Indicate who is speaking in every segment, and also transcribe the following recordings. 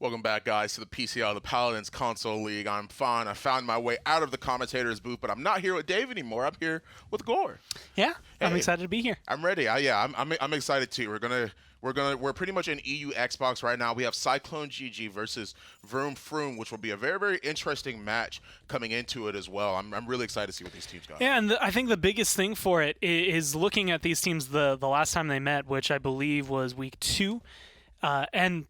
Speaker 1: Welcome back, guys, to the PCL, the Paladins Console League. I'm fine. I found my way out of the commentator's booth, but I'm not here with Dave anymore. I'm here with Gore.
Speaker 2: Yeah,
Speaker 1: Hey,
Speaker 2: I'm excited to be here.
Speaker 1: I'm ready. I'm excited too. We're pretty much in EU Xbox right now. We have CycloneGG versus Vroum Froum, which will be a very, very interesting match coming into it as well. I'm really excited to see what these teams got.
Speaker 2: Yeah, and I think the biggest thing for it is looking at these teams the last time they met, which I believe was week 2, and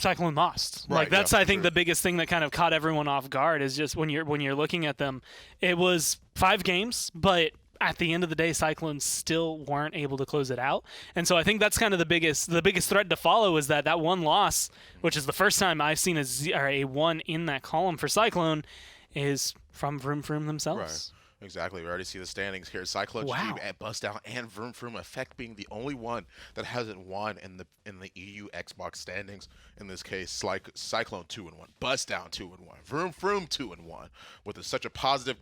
Speaker 2: Cyclone lost.
Speaker 1: Right,
Speaker 2: like that's
Speaker 1: yeah,
Speaker 2: I think
Speaker 1: sure.
Speaker 2: the biggest thing that kind of caught everyone off guard is just when you're looking at them, it was 5 games, but at the end of the day, Cyclones still weren't able to close it out. And so I think that's kind of the biggest thread to follow is that one loss, which is the first time I've seen a 1 in that column for Cyclone, is from Vroum Froum themselves.
Speaker 1: Right. Exactly. We already see the standings here. CycloneGG at Bust Down and Vroum Froum Effect being the only one that hasn't won in the EU Xbox standings. In this case, like Cyclone 2-1, Bust Down 2-1, Vroum Froum 2-1, with such a positive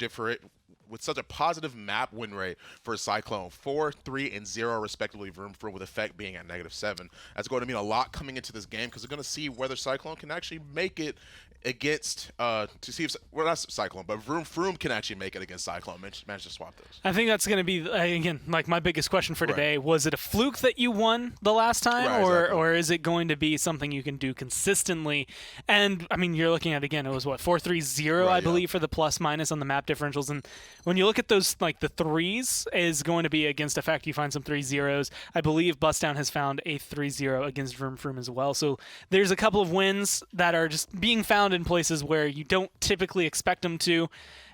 Speaker 1: map win rate for Cyclone, 4, 3, and 0 respectively. Vroum Froum with Effect being at -7. That's going to mean a lot coming into this game because they're going to see whether Cyclone can actually make it against to see if not Cyclone, but Vroum Froum can actually make it against Cyclone. Manage to swap those.
Speaker 2: I think that's going to be again like my biggest question for today. Was it a fluke that you won the last time, or is it going to be something you can do consistently? And I mean, you're looking at again, it was what 4-3-0, I believe, for the plus minus on the map differentials. And when you look at those, like the 3s is going to be against Effect. You find some 3-0s. I believe Bust Down has found a 3-0 against Vroum Froum as well. So there's a couple of wins that are just being found in places where you don't typically expect them to.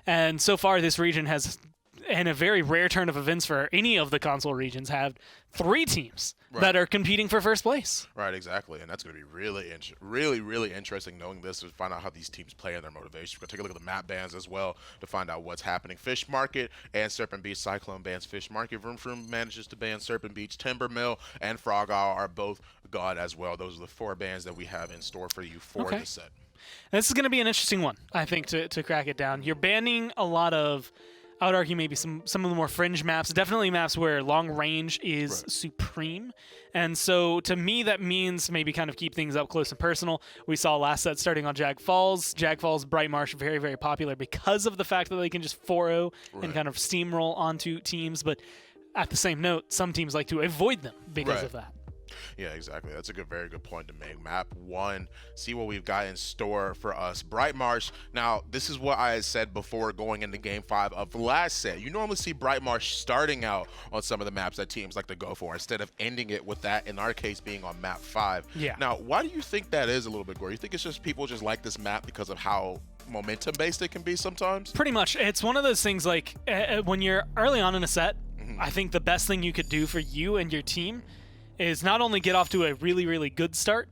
Speaker 2: And so far, this region has, in a very rare turn of events for any of the console regions, have 3 teams that are competing for first place.
Speaker 1: Right, exactly. And that's going to be really interesting knowing this to find out how these teams play and their motivation. We're going to take a look at the map bans as well to find out what's happening. Fish Market and Serpent Beach. Cyclone bans Fish Market. Vroum Froum manages to ban Serpent Beach. Timber Mill and Frog Isle are both gone as well. Those are the 4 bans that we have in store for you for the set.
Speaker 2: This is going to be an interesting one, I think, to crack it down. You're banning a lot of, I would argue, maybe some of the more fringe maps, definitely maps where long range is supreme. And so to me, that means maybe kind of keep things up close and personal. We saw last set starting on Jag Falls. Jag Falls, Bright Marsh, very, very popular because of the fact that they can just 4-0 and kind of steamroll onto teams. But at the same note, some teams like to avoid them because of that.
Speaker 1: Yeah, exactly. That's a very good point to make. Map 1, see what we've got in store for us. Bright Marsh. Now, this is what I had said before going into Game 5 of the last set. You normally see Bright Marsh starting out on some of the maps that teams like to go for instead of ending it with that, in our case, being on Map 5.
Speaker 2: Yeah.
Speaker 1: Now, why do you think that is a little bit, Gore? You think it's just people just like this map because of how momentum-based it can be sometimes?
Speaker 2: Pretty much. It's one of those things like when you're early on in a set, I think the best thing you could do for you and your team is not only get off to a really, really good start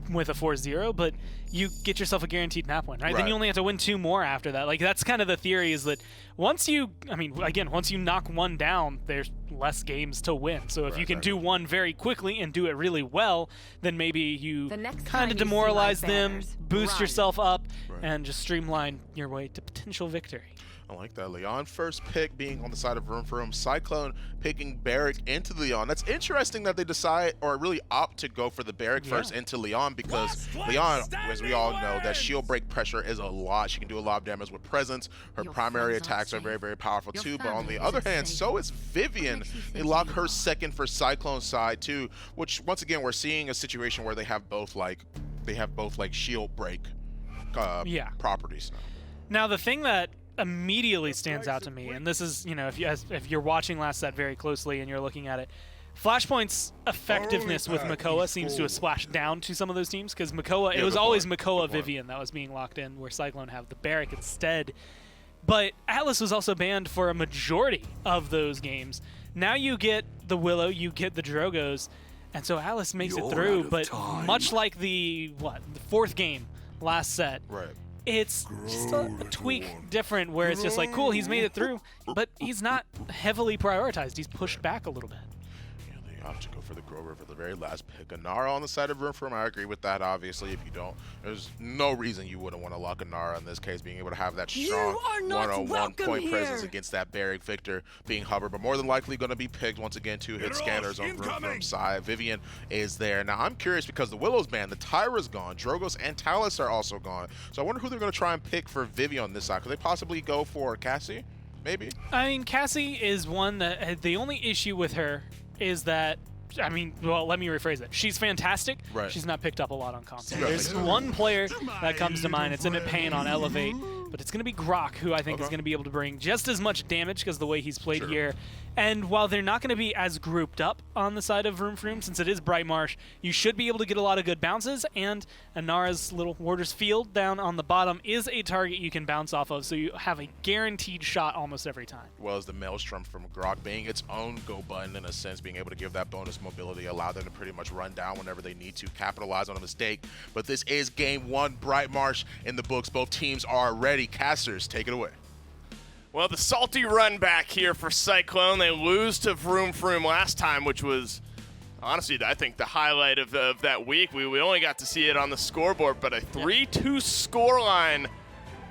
Speaker 2: with a 4-0, but you get yourself a guaranteed map win, right? Then you only have to win 2 more after that. Like, that's kind of the theory, is that once you knock one down, there's less games to win. So if you can do one very quickly and do it really well, then maybe you kind of demoralize them, boost yourself up, and just streamline your way to potential victory.
Speaker 1: I like that. Leon first pick being on the side of Vroum Froum. Cyclone picking Barrack into Leon. That's interesting that they decide or really opt to go for the Barrack first into Leon, because Leon, as we all know, that shield break pressure is a lot. She can do a lot of damage with presence. Her primary attacks are very, very powerful too. But on the other hand, so is Vivian. They lock her second for Cyclone's side too, which once again we're seeing a situation where they have both like shield break properties now.
Speaker 2: Now the thing that immediately stands out to me, and this is, if you're watching last set very closely and you're looking at it, Flashpoint's effectiveness with Makoa seems to have splashed down to some of those teams, because Makoa, it was always Makoa Vivian that was being locked in, where Cyclone have the Barrack instead. But Atlas was also banned for a majority of those games. Now you get the Willow, you get the Drogos, and so Atlas makes it through, but much like the 4th game last set, it's just a tweak different, where it's just like, cool, he's made it through, but he's not heavily prioritized. He's pushed back a little bit.
Speaker 1: Yeah, Leon to go for the Grover for the very last pick. Anara on the side of Vroum Froum. I agree with that, obviously. If you don't, there's no reason you wouldn't want to lock Anara in this case, being able to have that strong one-on-one point presence against that Barrick Victor being hovered, but more than likely going to be picked once again. 2 hit scanners on Vroum Froum's side. Vivian is there. Now, I'm curious because the Willow's banned, the Tyra's gone, Drogoz and Talus are also gone. So I wonder who they're going to try and pick for Vivian on this side. Could they possibly go for Cassie? Maybe.
Speaker 2: I mean, Cassie is one that the only issue with her is that, I mean, well, let me rephrase it. She's fantastic.
Speaker 1: Right.
Speaker 2: She's not picked up a lot on console.
Speaker 1: Right.
Speaker 2: There's one player that comes to mind. It's Emmett Payne on Elevate, but it's going to be Grok, who I think is going to be able to bring just as much damage because the way he's played here. And while they're not going to be as grouped up on the side of Vroum Froum, since it is Bright Marsh, you should be able to get a lot of good bounces, and Anara's little Warder's Field down on the bottom is a target you can bounce off of, so you have a guaranteed shot almost every time.
Speaker 1: Well as the Maelstrom from Grok being its own go button in a sense, being able to give that bonus mobility, allow them to pretty much run down whenever they need to, capitalize on a mistake. But this is game 1, Bright Marsh in the books. Both teams are ready. Casters, take it away.
Speaker 3: Well, the salty run back here for Cyclone. They lose to Vroum Froum last time, which was, honestly, I think the highlight of that week. We only got to see it on the scoreboard, but a 3-2 scoreline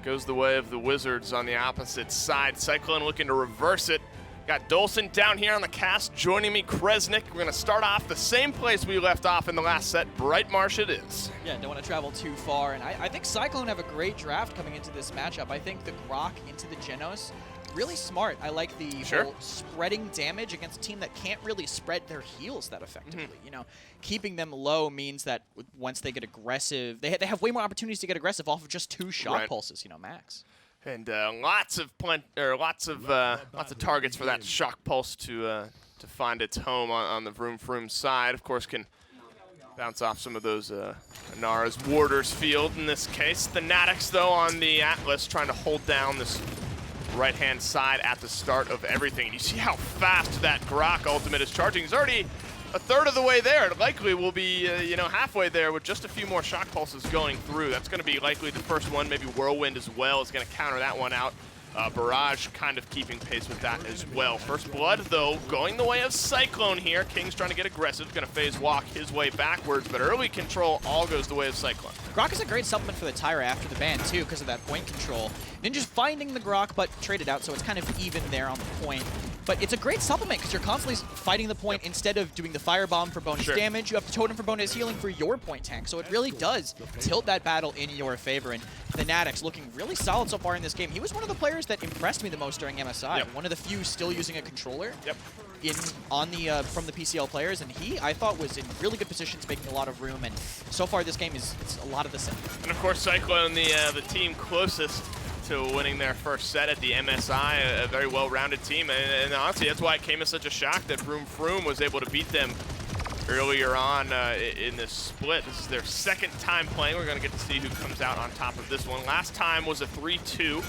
Speaker 3: goes the way of the Wizards on the opposite side. Cyclone looking to reverse it. Got Dolson down here on the cast, joining me, Kresnik. We're going to start off the same place we left off in the last set. Bright Marsh it is.
Speaker 4: Yeah, don't want to travel too far. And I think Cyclone have a great draft coming into this matchup. I think the Grok into the Genos, really smart. I like the whole spreading damage against a team that can't really spread their heals that effectively. You know, keeping them low means that once they get aggressive, they have way more opportunities to get aggressive off of just 2 shock pulses, you know, max.
Speaker 3: And lots of targets for that shock pulse to find its home on the Vroum Froum side. Of course, can bounce off some of those Anara's Warder's Field in this case. The Natix, though, on the Atlas, trying to hold down this right-hand side at the start of everything. And you see how fast that Grok ultimate is charging. He's already a third of the way there. It likely will be, you know, halfway there with just a few more shock pulses going through. That's going to be likely the first one. Maybe Whirlwind as well is going to counter that one out. Barrage kind of keeping pace with that as well. First Blood, though, going the way of Cyclone here. King's trying to get aggressive, going to phase walk his way backwards, but early control all goes the way of Cyclone.
Speaker 4: Grok is a great supplement for the Tyra after the ban, too, because of that point control. Ninja's finding the Grok, but traded out, so it's kind of even there on the point. But it's a great supplement because you're constantly fighting the point instead of doing the Firebomb for bonus damage. You have the Totem for bonus healing for your point tank. So it really does tilt that battle in your favor. And Fanatics looking really solid so far in this game. He was one of the players that impressed me the most during MSI. One of the few still using a controller from the PCL players. And he, I thought, was in really good positions, making a lot of room. And so far this game is a lot of the same.
Speaker 3: And of course, Cyclone, the team closest to winning their first set at the MSI, a very well-rounded team, and honestly, that's why it came as such a shock that Vroum Froum was able to beat them earlier on in this split. This is their second time playing. We're going to get to see who comes out on top of this one. Last time was a 3-2.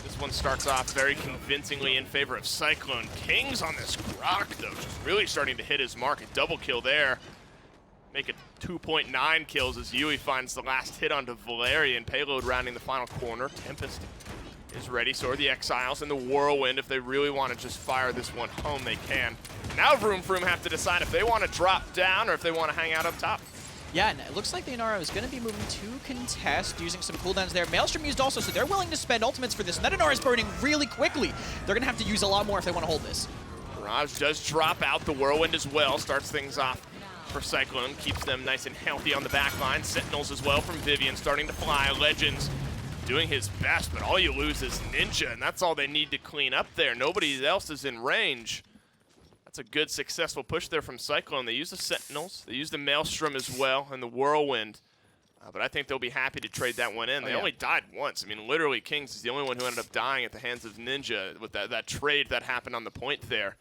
Speaker 3: This one starts off very convincingly in favor of Cyclone. Kings on this Grok, though, just really starting to hit his mark. A double kill there. Make it 2.9 kills as Yui finds the last hit onto Valerian. Payload rounding the final corner. Tempest is ready, so are the Exiles and the Whirlwind. If they really want to just fire this one home, they can. Now Vroum Froum have to decide if they want to drop down or if they want to hang out up top.
Speaker 4: Yeah, and it looks like the Inara is going to be moving to contest, using some cooldowns there. Maelstrom used also, so they're willing to spend ultimates for this. And that Inara is burning really quickly. They're going to have to use a lot more if they want to hold this.
Speaker 3: Barrage does drop out. The Whirlwind as well starts things off for Cyclone, keeps them nice and healthy on the back line. Sentinels as well from Vivian starting to fly. Legends doing his best, but all you lose is Ninja, and that's all they need to clean up there. Nobody else is in range. That's a good, successful push there from Cyclone. They use the Sentinels, they use the Maelstrom as well, and the Whirlwind. But I think they'll be happy to trade that one in. They only died once. I mean, literally, Kings is the only one who ended up dying at the hands of Ninja with that trade that happened on the point there.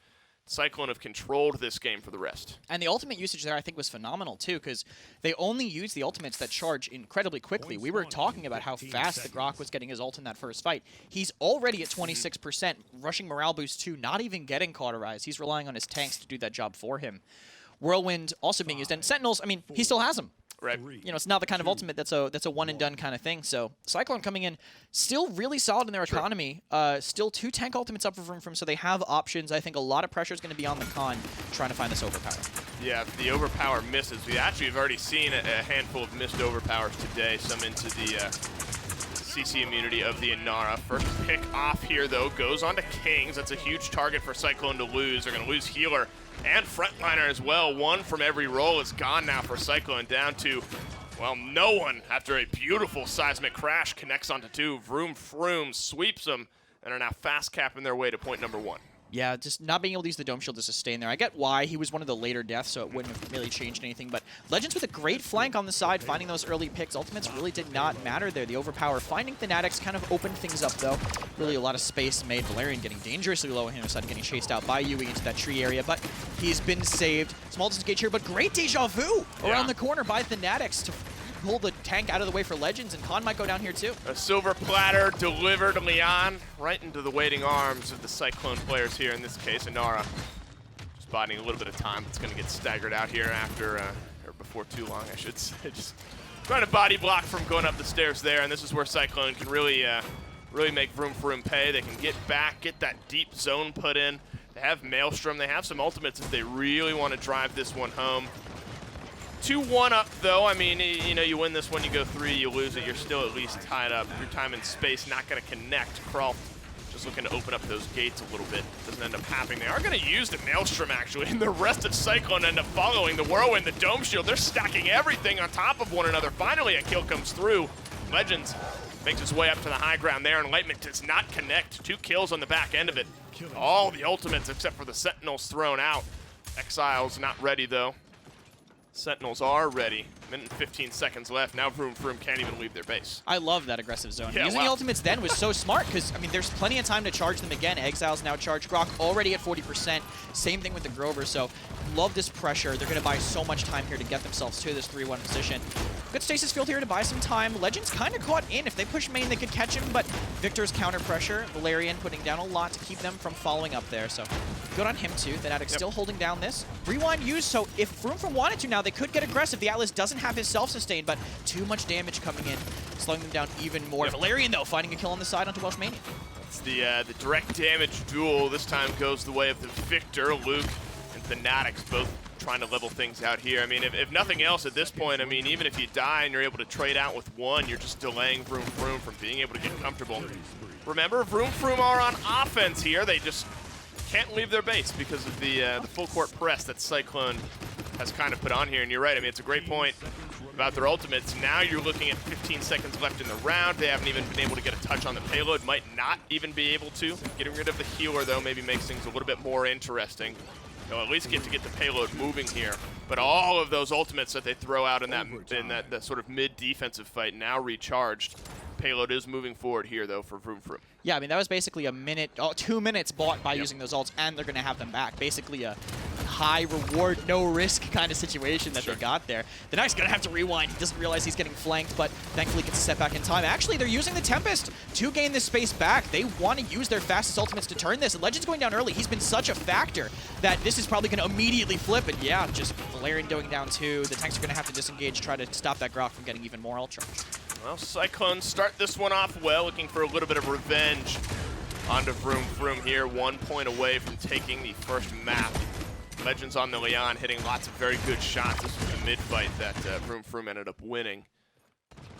Speaker 3: Cyclone have controlled this game for the rest. And
Speaker 4: the ultimate usage there, I think, was phenomenal, too, because they only use the ultimates that charge incredibly quickly. We were talking about how fast the Grok was getting his ult in that first fight. He's already at 26%, rushing morale boost, too, not even getting cauterized. He's relying on his tanks to do that job for him. Whirlwind also being used, and Sentinels, I mean, he still has them.
Speaker 3: Right.
Speaker 4: You know, it's not the kind of ultimate that's a one and done kind of thing. So Cyclone coming in still really solid in their economy. Still 2 tank ultimates up for Vroum Froum, so they have options. I think a lot of pressure is going to be on the con trying to find this overpower.
Speaker 3: Yeah, the overpower misses. We actually have already seen a handful of missed overpowers today, some into the CC immunity of the Inara. First pick off here, though, goes on to Kings. That's a huge target for Cyclone to lose. They're going to lose healer and frontliner as well. 1 from every role is gone now for Cyclone, down to, well, no one after a beautiful seismic crash connects onto 2. Vroum Froum sweeps them and are now fast capping their way to point number 1.
Speaker 4: Yeah, just not being able to use the Dome Shield to sustain there. I get why. He was one of the later deaths, so it wouldn't have really changed anything. But Legends with a great flank on the side, finding those early picks. Ultimates really did not matter there. The overpower finding Fanatics kind of opened things up, though. Really a lot of space made. Valerian getting dangerously low on him, side getting chased out by Yui into that tree area. But he's been saved. Small disengage here, but great deja vu around the corner by Fanatics to pull the tank out of the way for Legends, and Khan might go down here too.
Speaker 3: A silver platter delivered Leon right into the waiting arms of the Cyclone players here, in this case, Inara. Just biding a little bit of time. It's going to get staggered out here after, or before too long, I should say. Just trying to body block from going up the stairs there, and this is where Cyclone can really make Vroum Froum pay. They can get back, get that deep zone put in. They have Maelstrom. They have some ultimates if they really want to drive this one home. 2-1 up, though. I mean, you know, you win this one, you go 3, you lose it, you're still at least tied up. Your time and space not going to connect. Kralf just looking to open up those gates a little bit. Doesn't end up happening. They are going to use the Maelstrom, actually, and the rest of Cyclone end up following the Whirlwind, the Dome Shield. They're stacking everything on top of one another. Finally, a kill comes through. Legends makes his way up to the high ground there. Enlightenment does not connect. 2 kills on the back end of it. All the ultimates except for the Sentinels thrown out. Exile's not ready, though. Sentinels are ready. Minute and 15 seconds left. Now Vroum Froum can't even leave their base.
Speaker 4: I love that aggressive zone.
Speaker 3: Yeah,
Speaker 4: Using the ultimates then was so smart because, I mean, there's plenty of time to charge them again. Exile's now charged. Grok already at 40%. Same thing with the Grover. So love this pressure. They're going to buy so much time here to get themselves to this 3-1 position. Good stasis field here to buy some time. Legends kind of caught in. If they push main, they could catch him, but Victor's counter pressure. Valerian putting down a lot to keep them from following up there. So good on him, too. Fnatic's still holding down this. Rewind used, so if Vroum Froum wanted to now, they could get aggressive. The Atlas doesn't have his self-sustain, but too much damage coming in, slowing them down even more. Valerian, though, finding a kill on the side onto Welsh Mania.
Speaker 3: It's the direct damage duel. This time goes the way of the Victor. Luke and Fanatics both trying to level things out here. I mean, if nothing else at this point, I mean, even if you die and you're able to trade out with 1, you're just delaying Vroum Froum from being able to get comfortable. Remember, Vroum Froum are on offense here. They just can't leave their base because of the full court press that Cyclone has kind of put on here. And you're right, I mean, it's a great point about their ultimates. Now you're looking at 15 seconds left in the round. They haven't even been able to get a touch on the payload. Might not even be able to. Getting rid of the healer, though, maybe makes things a little bit more interesting. They'll at least get the payload moving here. But all of those ultimates that they throw out in that sort of mid-defensive fight now recharged. Payload is moving forward here, though, for Vroum Froum.
Speaker 4: Yeah, I mean, that was basically a minute, 2 minutes bought by using those ults, and they're going to have them back. Basically a high reward, no risk kind of situation that they got there. The Knight's going to have to rewind. He doesn't realize he's getting flanked, but thankfully gets a step back in time. Actually, they're using the Tempest to gain this space back. They want to use their fastest ultimates to turn this. And Legend's going down early. He's been such a factor that this is probably going to immediately flip. And yeah, just Valerian going down too. The tanks are going to have to disengage, try to stop that Grok from getting even more ult charge.
Speaker 3: Well, Cyclone start this one off well, looking for a little bit of revenge onto Vroum Froum here. 1 point away from taking the first map. Legends on the Leon hitting lots of very good shots. This was the mid-fight that Vroum Froum ended up winning.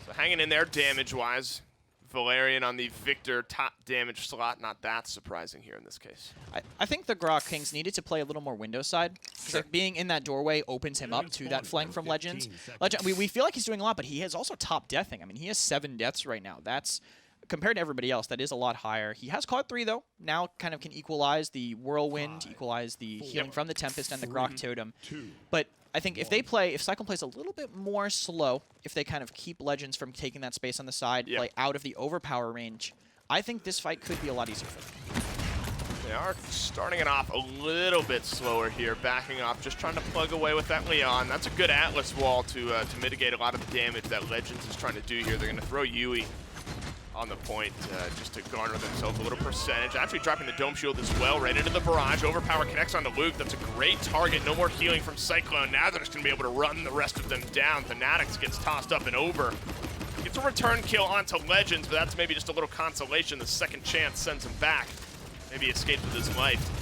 Speaker 3: So hanging in there damage-wise. Valerian on the Victor top damage slot. Not that surprising here in this case.
Speaker 4: I think the Grok Kings needed to play a little more window side. Because being in that doorway opens him up to that flank from Legends. We feel like he's doing a lot, but he has also top deathing. I mean, he has 7 deaths right now. That's, compared to everybody else, that is a lot higher. He has caught 3, though. Now kind of can equalize the Whirlwind, equalize the healing from the Tempest and the Grok Totem. But I think if Cyclone plays a little bit more slow, if they kind of keep Legends from taking that space on the side, play out of the overpower range, I think this fight could be a lot easier for them.
Speaker 3: They are starting it off a little bit slower here, backing off, just trying to plug away with that Leon. That's a good Atlas wall to mitigate a lot of the damage that Legends is trying to do here. They're going to throw Yui on the point just to garner themselves a little percentage. Actually dropping the dome shield as well, right into the barrage. Overpower connects onto Luke. That's a great target. No more healing from Cyclone. Now they're just going to be able to run the rest of them down. Fanatics gets tossed up and over. Gets a return kill onto Legends, but that's maybe just a little consolation. The second chance sends him back. Maybe escapes with his life.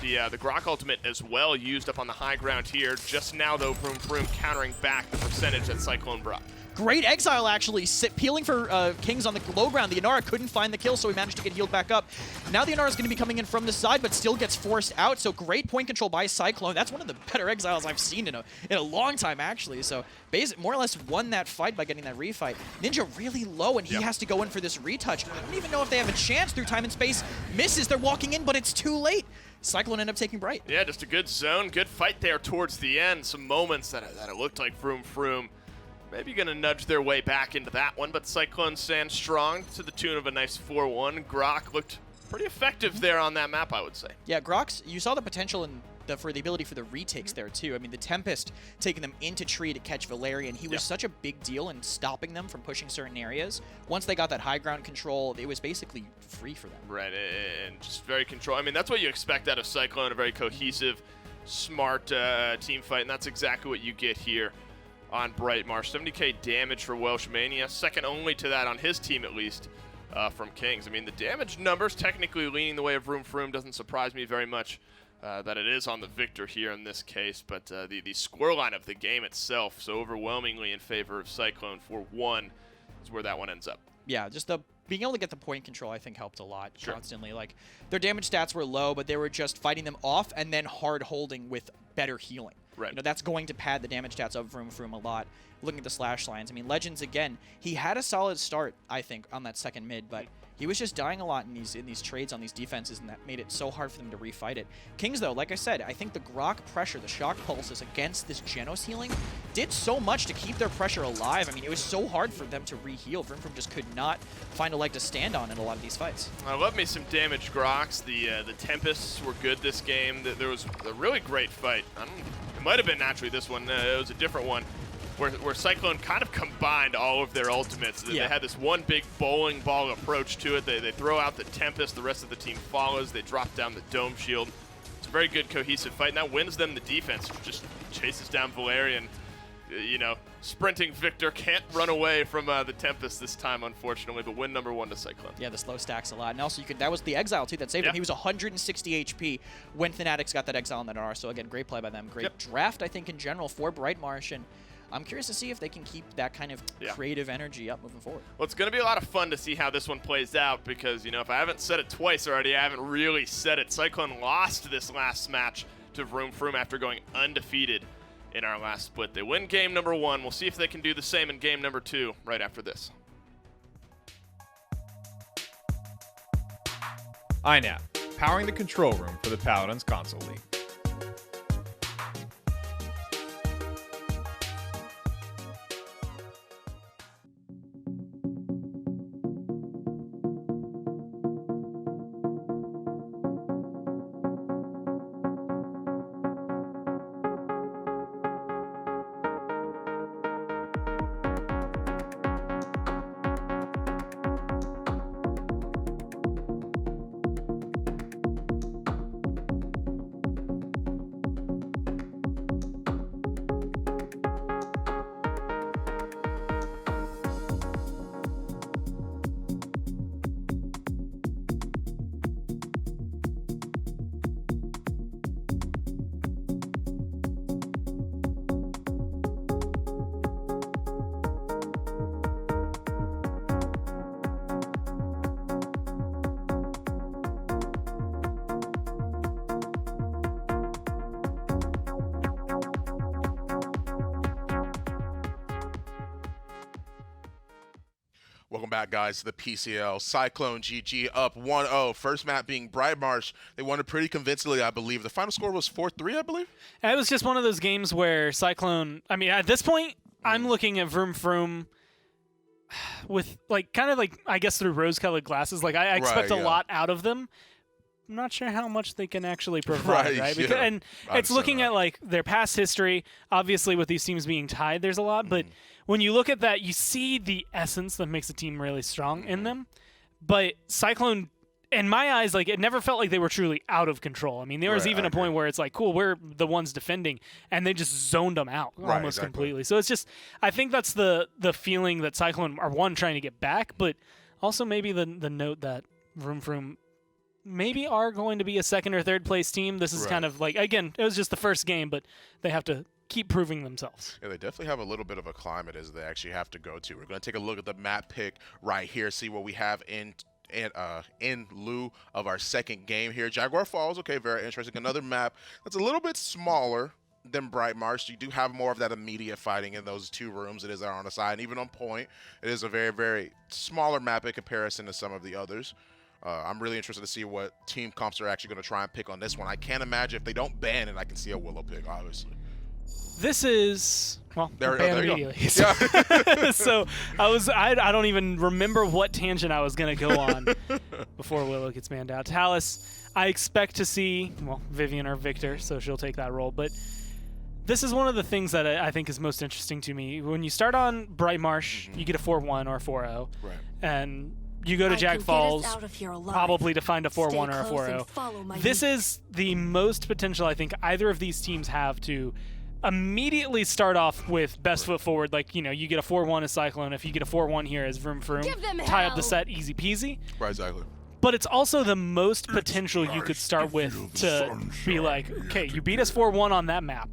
Speaker 3: The Grok ultimate as well used up on the high ground here. Just now, though, Vroum Froum countering back the percentage that Cyclone brought.
Speaker 4: Great exile, actually, peeling for Kings on the low ground. The Inara couldn't find the kill, so he managed to get healed back up. Now the Inara is going to be coming in from the side, but still gets forced out, so great point control by Cyclone. That's one of the better exiles I've seen in a long time, actually. So more or less won that fight by getting that refight. Ninja really low, and he has to go in for this retouch. I don't even know if they have a chance through time and space. Misses, they're walking in, but it's too late. Cyclone ended up taking Bright.
Speaker 3: Yeah, just a good zone, good fight there towards the end. Some moments that it looked like Vroum Froum maybe going to nudge their way back into that one, but Cyclone stands strong to the tune of a nice 4-1. Grok looked pretty effective there on that map, I would say.
Speaker 4: Yeah, Grok's, you saw the potential for the ability for the retakes there, too. I mean, the Tempest taking them into tree to catch Valerian, he was such a big deal in stopping them from pushing certain areas. Once they got that high ground control, it was basically free for them.
Speaker 3: Right, and just very control. I mean, that's what you expect out of Cyclone, a very cohesive, smart team fight, and that's exactly what you get here on Bright Marsh. 70k damage for Welsh Mania, second only to that on his team at least from Kings. I mean, the damage numbers technically leaning the way of Vroum Froum doesn't surprise me very much that it is on the victor here in this case, but the scoreline of the game itself, so overwhelmingly in favor of Cyclone 4-1 is where that one ends up.
Speaker 4: Yeah, just being able to get the point control, I think, helped a lot constantly. Like, their damage stats were low, but they were just fighting them off and then hard holding with better healing.
Speaker 3: Right.
Speaker 4: You know, that's going to pad the damage stats of Vroum Froum a lot. Looking at the slash lines, I mean, Legends, again, he had a solid start, I think, on that second mid, but he was just dying a lot in these trades on these defenses, and that made it so hard for them to refight it. Kings, though, like I said, I think the Grok pressure, the shock pulses against this Genos healing did so much to keep their pressure alive. I mean, it was so hard for them to re-heal. Vroum Froum just could not find a leg to stand on in a lot of these fights.
Speaker 3: I love me some damaged Groks. The Tempests were good this game. There was a really great fight. It might have been naturally this one. It was a different one. Where Cyclone kind of combined all of their ultimates. They had this one big bowling ball approach to it. They throw out the Tempest, the rest of the team follows. They drop down the Dome Shield. It's a very good cohesive fight, and that wins them the defense. Just chases down Valerian. You know, sprinting Victor can't run away from the Tempest this time, unfortunately, but win number 1 to Cyclone.
Speaker 4: Yeah, the slow stacks a lot. And also, that was the Exile, too, that saved him. He was 160 HP when Fanatics got that Exile on that R. So, again, great play by them. Great draft, I think, in general for Bright Marsh. And I'm curious to see if they can keep that kind of creative energy up moving forward.
Speaker 3: Well, it's going to be a lot of fun to see how this one plays out because, you know, if I haven't said it twice already, I haven't really said it. Cyclone lost this last match to Vroum Froum after going undefeated in our last split. They win game number 1. We'll see if they can do the same in game number 2 right after this.
Speaker 5: INAP, powering the control room for the Paladins console league.
Speaker 1: Welcome back, guys, to the PCL. CycloneGG up 1-0. First map being Bright Marsh. They won it pretty convincingly, I believe. The final score was 4-3, I believe?
Speaker 2: It was just one of those games where Cyclone... I mean, at this point, I'm looking at Vroum Froum with, like, kind of like, I guess through rose-colored glasses. Like, I expect a lot out of them. I'm not sure how much they can actually provide, right? Because, and it's looking at, like, their past history. Obviously, with these teams being tied, there's a lot, but when you look at that, you see the essence that makes a team really strong in them. But Cyclone, in my eyes, like, it never felt like they were truly out of control. I mean, there was even a point where it's like, cool, we're the ones defending, and they just zoned them out almost completely. So it's just, I think that's the feeling that Cyclone are, one, trying to get back, but also maybe the note that Vroum Froum maybe are going to be a second or third place team. This is kind of like, again, it was just the first game, but they have to keep proving themselves.
Speaker 1: Yeah, they definitely have a little bit of a climate as they actually have to go to. We're going to take a look at the map pick right here, see what we have in lieu of our second game here. Jaguar Falls, okay, very interesting. Another map that's a little bit smaller than Bright Marsh. You do have more of that immediate fighting in those two rooms. It is there on the side, and even on point, it is a very, very smaller map in comparison to some of the others. I'm really interested to see what team comps are actually going to try and pick on this one. I can't imagine if they don't ban it, I can see a Willow pick, obviously.
Speaker 2: This is, well,
Speaker 1: there
Speaker 2: immediately.
Speaker 1: You go. Yeah.
Speaker 2: So I don't even remember what tangent I was going to go on before Willow gets banned out. Talus, I expect to see, well, Vivian or Victor, so she'll take that role. But this is one of the things that I think is most interesting to me. When you start on Bright Marsh, you get a 4-1 or a 4-0.
Speaker 1: Right.
Speaker 2: And you go to Jag Falls, probably to find a 4-1 or a 4-0. This is the most potential I think either of these teams have to immediately start off with best foot forward. Like, you know, you get a 4-1 as Cyclone. If you get a 4-1 here as Vroum Froum, tie up the set, easy peasy.
Speaker 1: Right, exactly.
Speaker 2: But it's also the most potential you could start with to be like, okay, you beat us 4-1 on that map.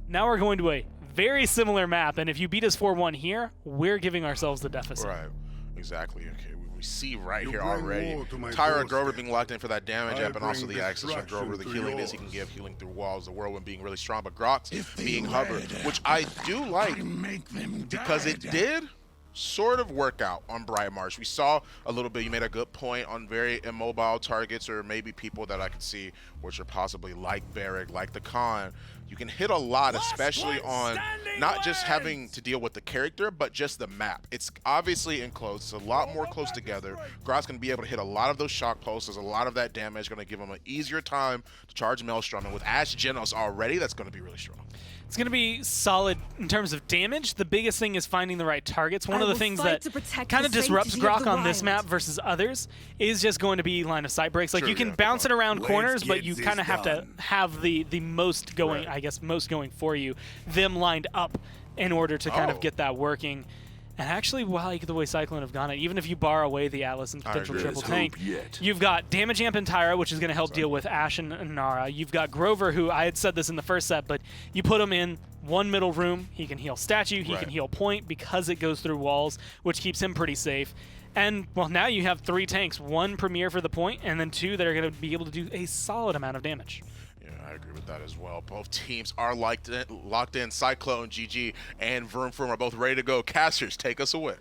Speaker 2: Now we're going to a very similar map, and if you beat us 4-1 here, we're giving ourselves the deficit.
Speaker 1: Right, exactly. Okay, we see right here already Tyra and Grover being locked in for that damage up, and also the access from Grover, the healing he can give, healing through walls, the whirlwind being really strong, but Grox being hovered, which I do like because it did sort of work out on Bright Marsh. We saw a little bit, you made a good point on very immobile targets, or maybe people that I could see which are possibly like Barrick, like the Khan. You can hit a lot, especially on not just having to deal with the character, but just the map. It's obviously enclosed. It's a lot more close together. Grox going to be able to hit a lot of those shock pulses. There's a lot of that damage going to give him an easier time to charge Maelstrom. And with Ash Genos already, that's going to be really strong.
Speaker 2: It's going to be solid in terms of damage. The biggest thing is finding the right targets. One of the things that kind of disrupts Grok on this map versus others is just going to be line of sight breaks. Like, you can bounce it around corners, but you kind of have to have the most going, I guess, most going for you, them lined up in order to kind of get that working. And actually, the way Cyclone have gone, even if you bar away the Atlas and potential triple tank, you've got Damage Amp and Tyra, which is going to help deal with Ashe and Nara. You've got Grover, who I had said this in the first set, but you put him in one middle room, he can heal statue, he can heal point because it goes through walls, which keeps him pretty safe. And, well, now you have 3 tanks, 1 Premier for the point, and then 2 that are going to be able to do a solid amount of damage.
Speaker 1: I agree with that as well. Both teams are locked in. CycloneGG and Vroum Froum are both ready to go. Casters, take us away.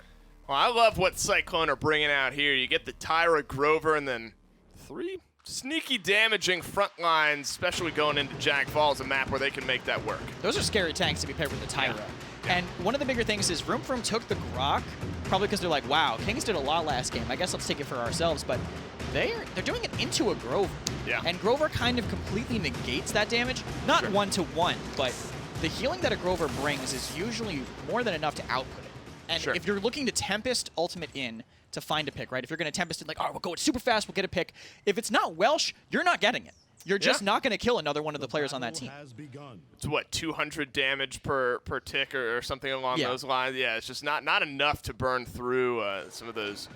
Speaker 3: Well, I love what Cyclone are bringing out here. You get the Tyra, Grover, and then 3 sneaky damaging front lines, especially going into Jag Falls, a map where they can make that work.
Speaker 4: Those are scary tanks to be paired with the Tyra. And one of the bigger things is Vroum Froum took the Grok, probably because they're like, wow, Kings did a lot last game. I guess let's take it for ourselves. But they're doing it into a Grover.
Speaker 3: Yeah.
Speaker 4: And Grover kind of completely negates that damage. Not one-to-one, but the healing that a Grover brings is usually more than enough to output it. And if you're looking to Tempest Ultimate in to find a pick, right? If you're going to Tempest in, like, all right, we'll go super fast, we'll get a pick. If it's not Welsh, you're not getting it. You're just not going to kill another one of the players on that team.
Speaker 3: It's what, 200 damage per tick or something along those lines? Yeah, it's just not enough to burn through some of those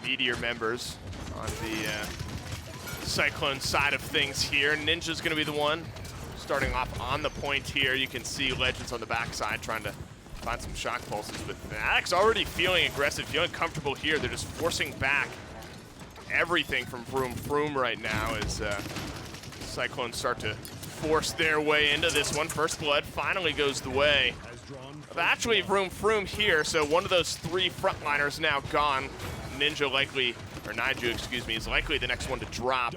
Speaker 3: meteor members on the Cyclone side of things here. Ninja's going to be the one starting off on the point here. You can see Legends on the backside trying to find some shock pulses, but Alex already feeling aggressive, feeling comfortable here. They're just forcing back everything from Vroum Froum right now as Cyclones start to force their way into this one. First blood finally goes the way of actually Vroum Froum here, so one of those 3 frontliners now gone. Ninja likely, or Naiju, excuse me, is likely the next one to drop.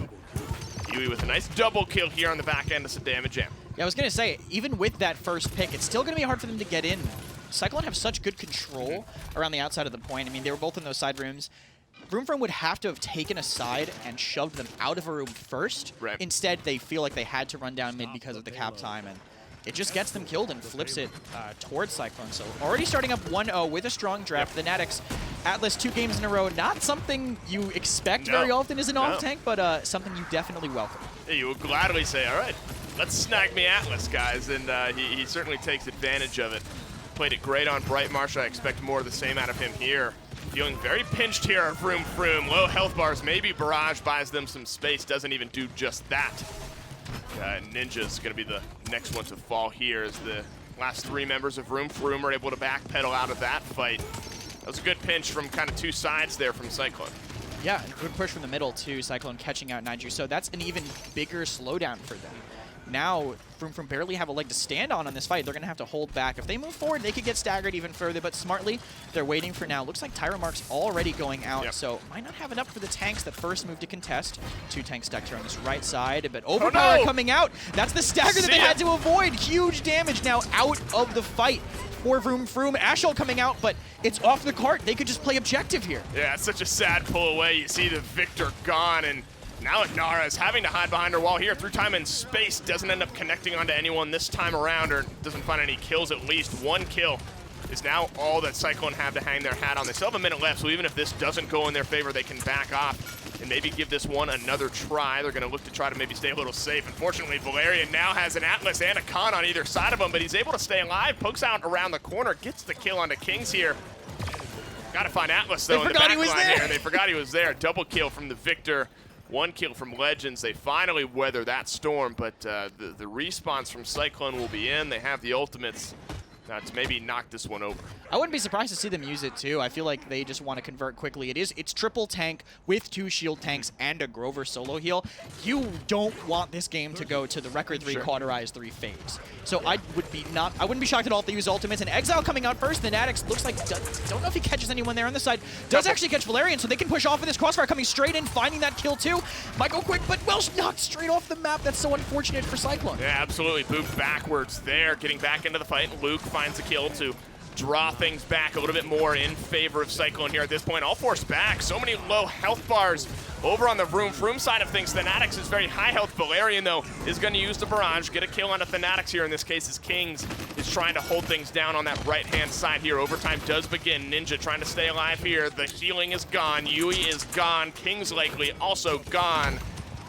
Speaker 3: Yui with a nice double kill here on the back end of some damage amp.
Speaker 4: Yeah, I was going to say, even with that first pick, it's still going to be hard for them to get in. Cyclone have such good control around the outside of the point. I mean, they were both in those side rooms. Vroum Froum would have to have taken a side and shoved them out of a room first.
Speaker 3: Right.
Speaker 4: Instead, they feel like they had to run down mid because of the cap time. And it just gets them killed and flips it towards Cyclone. So already starting up 1-0 with a strong draft. The Natix, Atlas 2 games in a row, not something you expect very often as an off-tank, but something you definitely welcome.
Speaker 3: Yeah, you will gladly say, all right, let's snag me Atlas, guys, and he certainly takes advantage of it. Played it great on Bright Marsh. I expect more of the same out of him here. Feeling very pinched here at Vroum Froum. Low health bars, maybe Barrage buys them some space, doesn't even do just that. Ninja's gonna be the next one to fall here as the last 3 members of Vroum Froum are able to backpedal out of that fight. That was a good pinch from kind of 2 sides there from Cyclone.
Speaker 4: Yeah, and good push from the middle too, Cyclone catching out Naiju, so that's an even bigger slowdown for them. Now, Vroum Froum barely have a leg to stand on this fight. They're going to have to hold back. If they move forward, they could get staggered even further, but smartly, they're waiting for now. Looks like Tyra Mark's already going out, so might not have enough for the tanks that first move to contest. 2 tanks stacked here on this right side, but Overpower coming out. That's the stagger that they had to avoid. Huge damage now out of the fight for Vroum Froum. Ashol coming out, but it's off the cart. They could just play objective here.
Speaker 3: Yeah, it's such a sad pull away. You see the Victor gone, and now Nara is having to hide behind her wall here through time and space. Doesn't end up connecting onto anyone this time around, or doesn't find any kills at least. 1 kill is now all that Cyclone have to hang their hat on. They still have a minute left, so even if this doesn't go in their favor, they can back off and maybe give this one another try. They're going to look to try to maybe stay a little safe. Unfortunately, Valerian now has an Atlas and a Khan on either side of him, but he's able to stay alive, pokes out around the corner, gets the kill onto Kings here. Got to find Atlas, though, in the back line here. They forgot he was there. Double kill from the Victor. 1 kill from Legends. They finally weather that storm, but the respawns from Cyclone will be in. They have the ultimates to maybe knock this one over.
Speaker 4: I wouldn't be surprised to see them use it too. I feel like they just want to convert quickly. It's triple tank with 2 shield tanks and a Grover solo heal. You don't want this game to go to the record 3 cauterized 3 phase. So I wouldn't be shocked at all if they use ultimates. And Exile coming out first. The Natix looks like don't know if he catches anyone there on the side. Does actually catch Valerian, so they can push off with this crossfire coming straight in, finding that kill too. Might go quick, but Welsh knocked straight off the map. That's so unfortunate for Cyclone.
Speaker 3: Yeah, absolutely. Moved backwards there, getting back into the fight. Luke finds the kill to draw things back a little bit more in favor of Cyclone here at this point. All forced back. So many low health bars over on the Vroum Froum side of things. Fanatics is very high health. Valerian, though, is going to use the Barrage, get a kill on the Fanatics here. In this case, is Kings is trying to hold things down on that right-hand side here. Overtime does begin. Ninja trying to stay alive here. The healing is gone. Yui is gone. Kings likely also gone.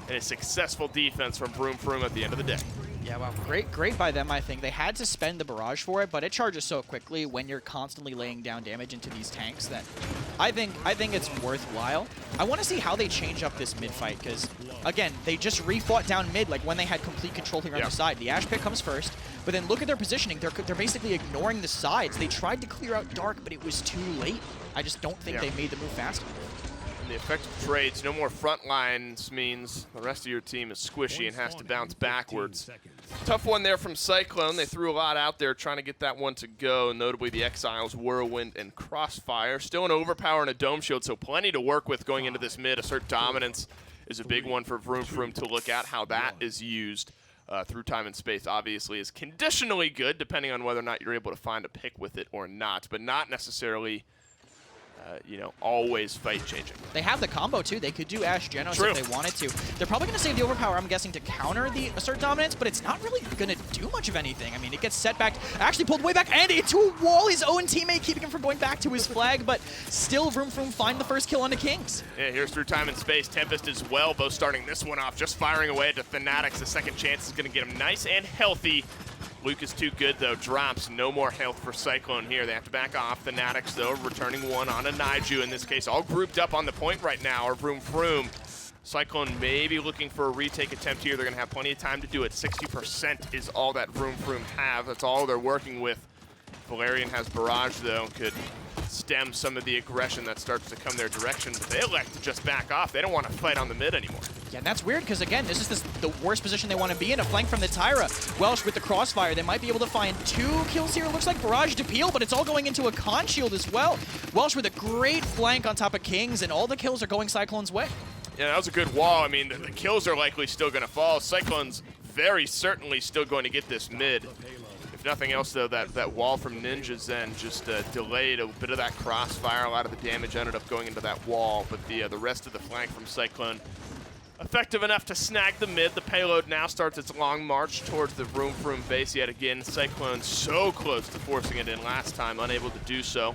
Speaker 3: And a successful defense from Vroum Froum at the end of the day.
Speaker 4: Yeah, well, great by them, I think. They had to spend the Barrage for it, but it charges so quickly when you're constantly laying down damage into these tanks that I think it's worthwhile. I want to see how they change up this mid fight, because, again, they just refought down mid like when they had complete control here on the side. The Ash Pit comes first, but then look at their positioning. They're basically ignoring the sides. They tried to clear out Dark, but it was too late. I just don't think they made the move fast enough.
Speaker 3: The effective trades, no more front lines means the rest of your team is squishy and has to bounce backwards. Tough one there from Cyclone. They threw a lot out there trying to get that one to go, notably the Exiles, Whirlwind, and Crossfire. Still an Overpower and a Dome Shield, so plenty to work with going into this mid. Assert Dominance is a big one for Vroum Froum to look at how that is used through time and space. Obviously is conditionally good, depending on whether or not you're able to find a pick with it or not, but not necessarily always fight-changing.
Speaker 4: They have the combo, too. They could do Ash Genos if they wanted to. They're probably going to save the Overpower, I'm guessing, to counter the Assert Dominance, but it's not really going to do much of anything. I mean, it gets set back, actually pulled way back, and into a wall. His own teammate keeping him from going back to his flag, but still Vroum Froum find the first kill on the Kings.
Speaker 3: Yeah, here's through time and space. Tempest as well, both starting this one off, just firing away at the Fanatics. The second chance is going to get him nice and healthy. Luke is too good, though. Drops. No more health for Cyclone here. They have to back off. The Natix, though, returning one on a Naiju in this case. All grouped up on the point right now are Vroum Froum. Cyclone may be looking for a retake attempt here. They're going to have plenty of time to do it. 60% is all that Vroum Froum have. That's all they're working with. Valerian has Barrage, though. Could stem some of the aggression that starts to come their direction, but they elect to just back off. They don't want to fight on the mid anymore.
Speaker 4: Yeah, and that's weird because, again, this is the worst position they want to be in. A flank from the Tyra. Welsh with the Crossfire. They might be able to find 2 kills here. It looks like Barrage to peel, but it's all going into a Con Shield as well. Welsh with a great flank on top of Kings, and all the kills are going Cyclone's way.
Speaker 3: Yeah, that was a good wall. I mean, the kills are likely still going to fall. Cyclone's very certainly still going to get this mid. Nothing else, though, that wall from Ninja Zen just delayed a bit of that crossfire. A lot of the damage ended up going into that wall, but the rest of the flank from Cyclone Effective enough to snag the mid. The payload now starts its long march towards the Vroum Froum base yet again. Cyclone so close to forcing it in last time, unable to do so.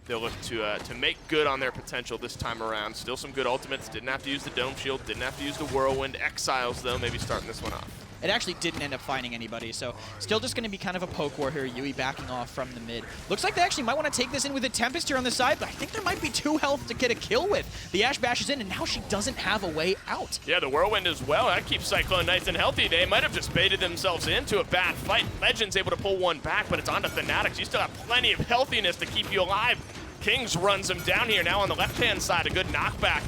Speaker 3: They'll look to make good on their potential this time around. Still some good ultimates. Didn't have to use the Dome Shield. Didn't have to use the Whirlwind. Exiles, though, maybe starting this one off.
Speaker 4: It actually didn't end up finding anybody, so still just going to be kind of a poke war here. Yui backing off from the mid. Looks like they actually might want to take this in with a Tempest here on the side, but I think there might be 2 health to get a kill with. The Ash bashes in, and now she doesn't have a way out.
Speaker 3: Yeah, the Whirlwind as well. That keeps Cyclone nice and healthy. They might have just baited themselves into a bad fight. Legend's able to pull one back, but it's onto Fanatics. You still have plenty of healthiness to keep you alive. Kings runs him down here now on the left-hand side. A good knockback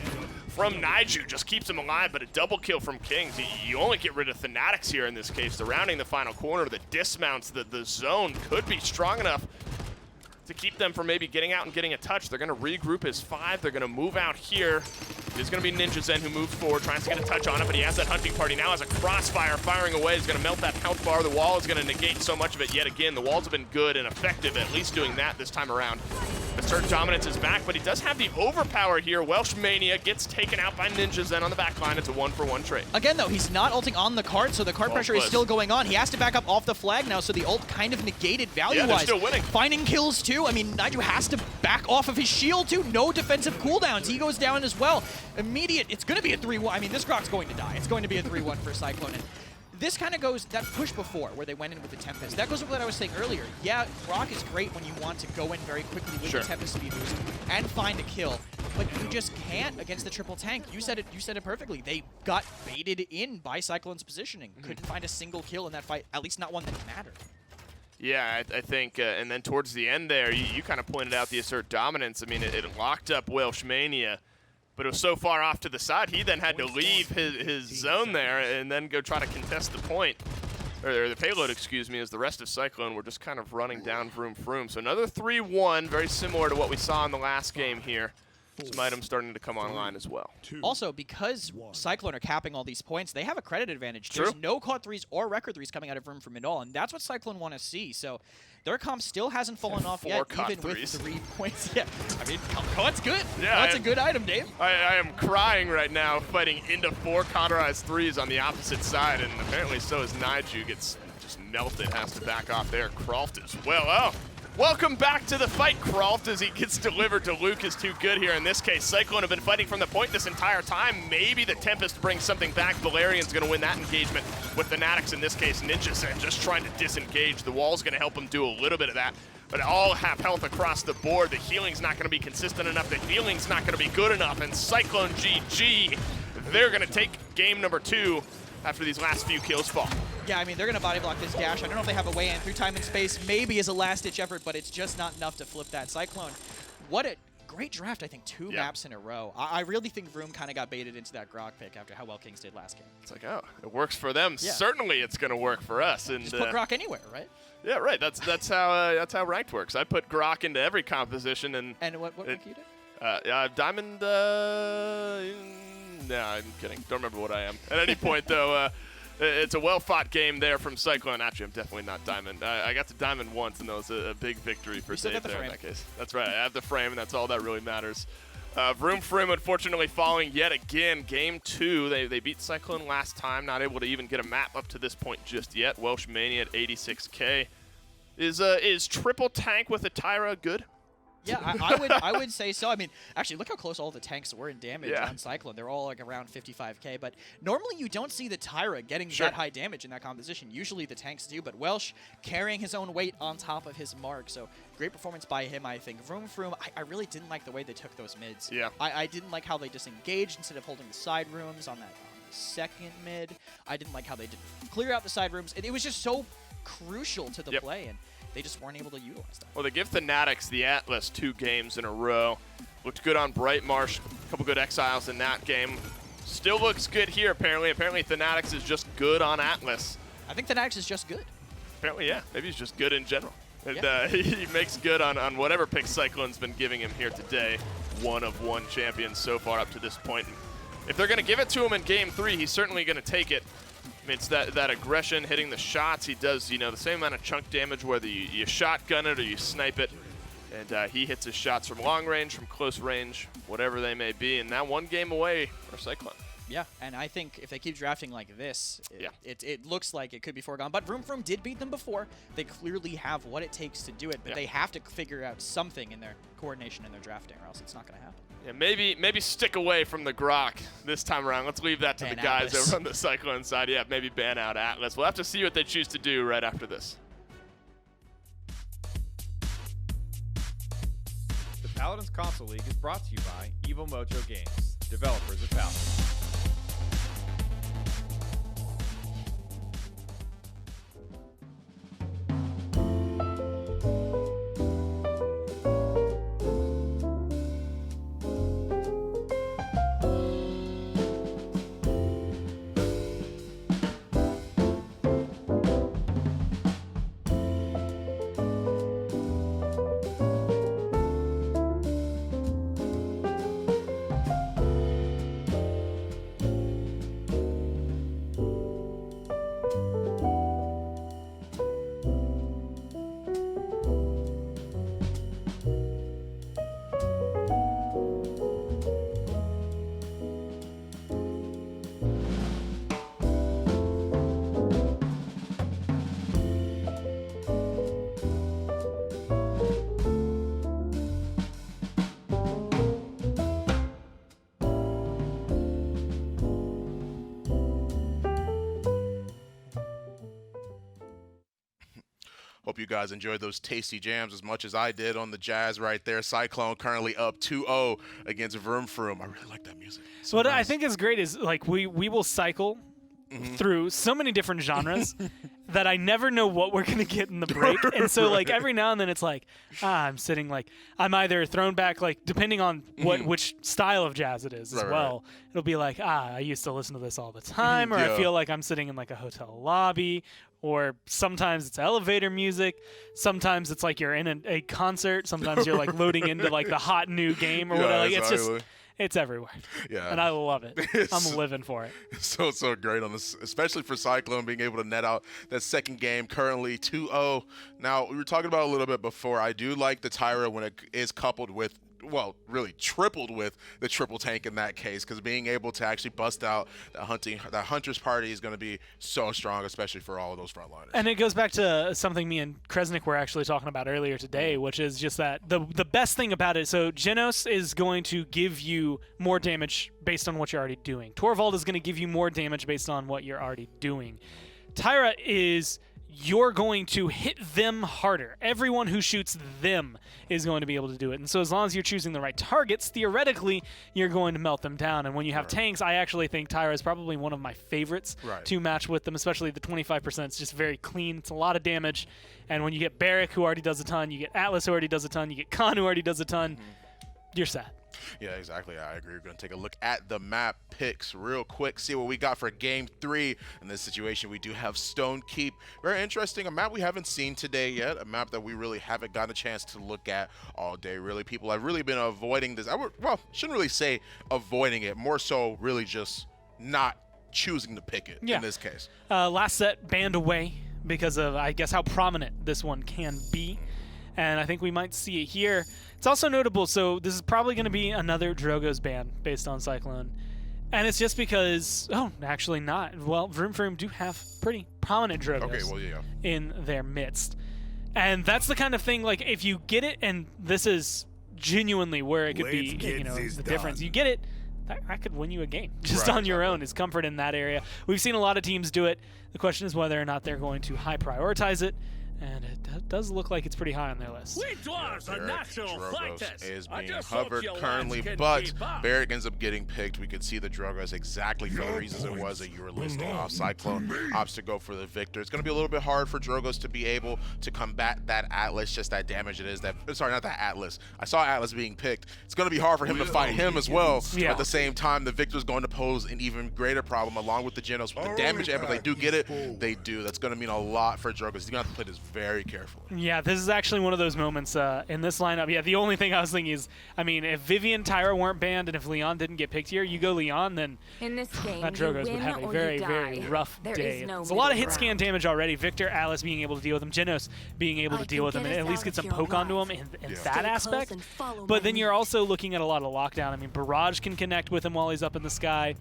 Speaker 3: from Naiju just keeps him alive, but a double kill from Kings. You only get rid of Fanatics here in this case. Surrounding the final corner, the dismounts, the zone could be strong enough to keep them from maybe getting out and getting a touch. They're going to regroup as 5. They're going to move out here. It's going to be Ninja Zen who moves forward, tries to get a touch on it, but he has that hunting party now as a crossfire firing away. He's going to melt that health bar. The wall is going to negate so much of it yet again. The walls have been good and effective, at least doing that this time around. Assert Dominance is back, but he does have the overpower here. Welsh Mania gets taken out by Ninja Zen on the back line. It's a 1-for-1 trade.
Speaker 4: Again, though, he's not ulting on the cart, so the cart pressure is still going on. He has to back up off the flag now, so the ult kind of negated value-wise.
Speaker 3: Yeah, they're still winning.
Speaker 4: Finding kills, too. I mean, Naiju has to back off of his shield, too. No defensive cooldowns. He goes down as well. Immediate. It's going to be a 3-1. I mean, this Grok's going to die. It's going to be a 3-1 for Cyclone. And this kind of goes, that push before, where they went in with the Tempest, that goes with what I was saying earlier. Yeah, Grok is great when you want to go in very quickly with the Tempest speed boost and find a kill, but you just can't against the triple tank. You said it perfectly. They got baited in by Cyclone's positioning. Couldn't find a single kill in that fight, at least not one that mattered.
Speaker 3: Yeah, I think, and then towards the end there, you kind of pointed out the assert dominance. I mean, it locked up Welsh Mania, but it was so far off to the side, he then had to leave his zone there and then go try to contest the point, or the payload, excuse me, as the rest of Cyclone were just kind of running down Vroum Froum. So another 3-1, very similar to what we saw in the last game here. Some items starting to come online as well.
Speaker 4: Also, because Cyclone are capping all these points, they have a credit advantage. There's no caught 3s or record 3s coming out of Vroum Froum at all, and that's what Cyclone want to see. So their comp still hasn't fallen off yet, even with 3 points. Yeah, I mean, caught's good. Yeah, that's a good item, Dave.
Speaker 3: I am crying right now, fighting into 4 cauterized 3s on the opposite side, and apparently so is Naiju. Gets just melted, has to back off there. Kralt as well. Oh. Welcome back to the fight, Kralt, as he gets delivered to Luke is too good here in this case. Cyclone have been fighting from the point this entire time. Maybe the Tempest brings something back. Valerian's going to win that engagement with Fanatics in this case. Ninja Zen just trying to disengage. The wall's going to help him do a little bit of that. But all have health across the board. The healing's not going to be consistent enough. The healing's not going to be good enough. And CycloneGG, they're going to take game number 2 after these last few kills fall.
Speaker 4: Yeah, I mean, they're going to body block this dash. I don't know if they have a way in through time and space, maybe as a last-ditch effort, but it's just not enough to flip that. Cyclone, what a great draft, I think, 2 maps in a row. I really think Vroum kind of got baited into that Grok pick after how well Kings did last game.
Speaker 3: It's like, oh, it works for them. Yeah. Certainly it's going to work for us. And
Speaker 4: just put Grok anywhere, right?
Speaker 3: Yeah, right. That's how ranked works. I put Grok into every composition. And
Speaker 4: what rank you did?
Speaker 3: Diamond, no, I'm kidding. Don't remember what I am. At any point, though, it's a well-fought game there from Cyclone. Actually, I'm definitely not Diamond. I got to Diamond once, and that was a big victory for Dave there in that case. That's right. I have the frame, and that's all that really matters. Vroum Froum, unfortunately, falling yet again. Game 2, they beat Cyclone last time, not able to even get a map up to this point just yet. Welsh Mania at 86K. Is triple tank with a Tyra good?
Speaker 4: Yeah, I would say so. I mean, actually, look how close all the tanks were in damage on Cyclone. They're all like around 55K, but normally you don't see the Tyra getting that high damage in that composition. Usually the tanks do, but Welsh carrying his own weight on top of his mark. So great performance by him, I think. Vroum Froum, I really didn't like the way they took those mids.
Speaker 3: Yeah.
Speaker 4: I didn't like how they disengaged instead of holding the side rooms on that second mid. I didn't like how they didn't clear out the side rooms. It was just so crucial to the play, and they just weren't able to utilize that.
Speaker 3: Well, they give Fanatics the Atlas 2 games in a row. Looked good on Bright Marsh, a couple good exiles in that game. Still looks good here, apparently. Apparently, Fanatics is just good on Atlas.
Speaker 4: I think Fanatics is just good.
Speaker 3: Apparently, yeah. Maybe he's just good in general. And, he makes good on whatever pick Cyclone's been giving him here today. 1 of 1 champions so far up to this point. If they're going to give it to him in Game 3, he's certainly going to take it. I mean, it's that aggression, hitting the shots. He does, the same amount of chunk damage whether you shotgun it or you snipe it. And he hits his shots from long range, from close range, whatever they may be. And now 1 game away for Cyclone.
Speaker 4: Yeah, and I think if they keep drafting like this, it looks like it could be foregone. But Vroum Froum did beat them before. They clearly have what it takes to do it, but they have to figure out something in their coordination and their drafting, or else it's not going to happen.
Speaker 3: Yeah, maybe stick away from the Grok this time around. Let's leave that to the guys over on the Cyclone side. Yeah, maybe ban out Atlas. We'll have to see what they choose to do right after this.
Speaker 5: The Paladins Console League is brought to you by Evil Mojo Games, developers of Paladins.
Speaker 1: Hope you guys enjoyed those tasty jams as much as I did on the Jazz right there. Cyclone currently up 2-0 against Vroum Froum. I really like that music. So
Speaker 2: what
Speaker 1: nice.
Speaker 2: I think is great is like we will cycle through so many different genres that I never know what we're going to get in the break. And so like every now and then it's like, I'm sitting like, I'm either thrown back, like depending on which style of jazz it is as well. Right. It'll be like, I used to listen to this all the time, or I feel like I'm sitting in like a hotel lobby, or sometimes it's elevator music. Sometimes it's like you're in a concert. Sometimes you're like loading into like the hot new game or whatever. Like, it's just, it's everywhere. Yeah. And I love it. I'm living for it.
Speaker 1: So great on this, especially for Cyclone being able to net out that second game, currently 2-0. Now, we were talking about a little bit before. I do like the Tyra when it is coupled with, well, really tripled with the triple tank in that case, because being able to actually bust out that Hunter's party is going to be so strong, especially for all of those frontliners.
Speaker 2: And it goes back to something me and Kresnik were actually talking about earlier today, which is just that the best thing about it, so Genos is going to give you more damage based on what you're already doing. Torvald is going to give you more damage based on what you're already doing. Tyra is... you're going to hit them harder. Everyone who shoots them is going to be able to do it. And so as long as you're choosing the right targets, theoretically, you're going to melt them down. And when you have tanks, I actually think Tyra is probably one of my favorites to match with them, especially the 25%. It's just very clean. It's a lot of damage. And when you get Barrick, who already does a ton, you get Atlas, who already does a ton, you get Khan, who already does a ton, you're set.
Speaker 1: Yeah, exactly. I agree. We're going to take a look at the map picks real quick, see what we got for Game 3. In this situation, we do have Stone Keep. Very interesting. A map we haven't seen today yet. A map that we really haven't gotten a chance to look at all day. Really, people have really been avoiding this. Well, shouldn't really say avoiding it. More so really just not choosing to pick it in this case.
Speaker 2: Last set banned away because of, I guess, how prominent this one can be. And I think we might see it here. It's also notable, so this is probably going to be another Drogo's ban based on Cyclone. And it's just because, actually not. Well, Vroum Froum do have pretty prominent Drogos in their midst. And that's the kind of thing, like, if you get it, and this is genuinely where it could be, the difference. You get it, that could win you a game just on your own, is comfort in that area. We've seen a lot of teams do it. The question is whether or not they're going to high prioritize it. And it does look like it's pretty high on their list.
Speaker 6: We dwarves are natural fighters.
Speaker 1: Is being hovered currently, but Barrick ends up getting picked. We could see the Drogos exactly for the reasons it was that you were listing off. Cyclone opts to go for the victor. It's going to be a little bit hard for Drogos to be able to combat that Atlas, just that damage it is. Sorry, not that Atlas. I saw Atlas being picked. It's going to be hard for him to fight him as well. Yeah. At the same time, the victor's going to pose an even greater problem along with the Genos. With the damage, if they do get it, they do. That's going to mean a lot for Drogos. He's going to have to play this very carefully.
Speaker 2: Yeah, this is actually one of those moments in this lineup. Yeah, the only thing I was thinking is, I mean, if Vivian, Tyra weren't banned, and if Leon didn't get picked here, you go Leon, then
Speaker 7: in this game,
Speaker 2: that Drogos would have a very, very rough day. There's a lot of hit scan damage already. Victor, Atlas being able to deal with him, Genos being able to deal with him, and at least get some poke onto him in that aspect. But then you're also looking at a lot of lockdown. I mean, Barrage can connect with him while he's up in the sky.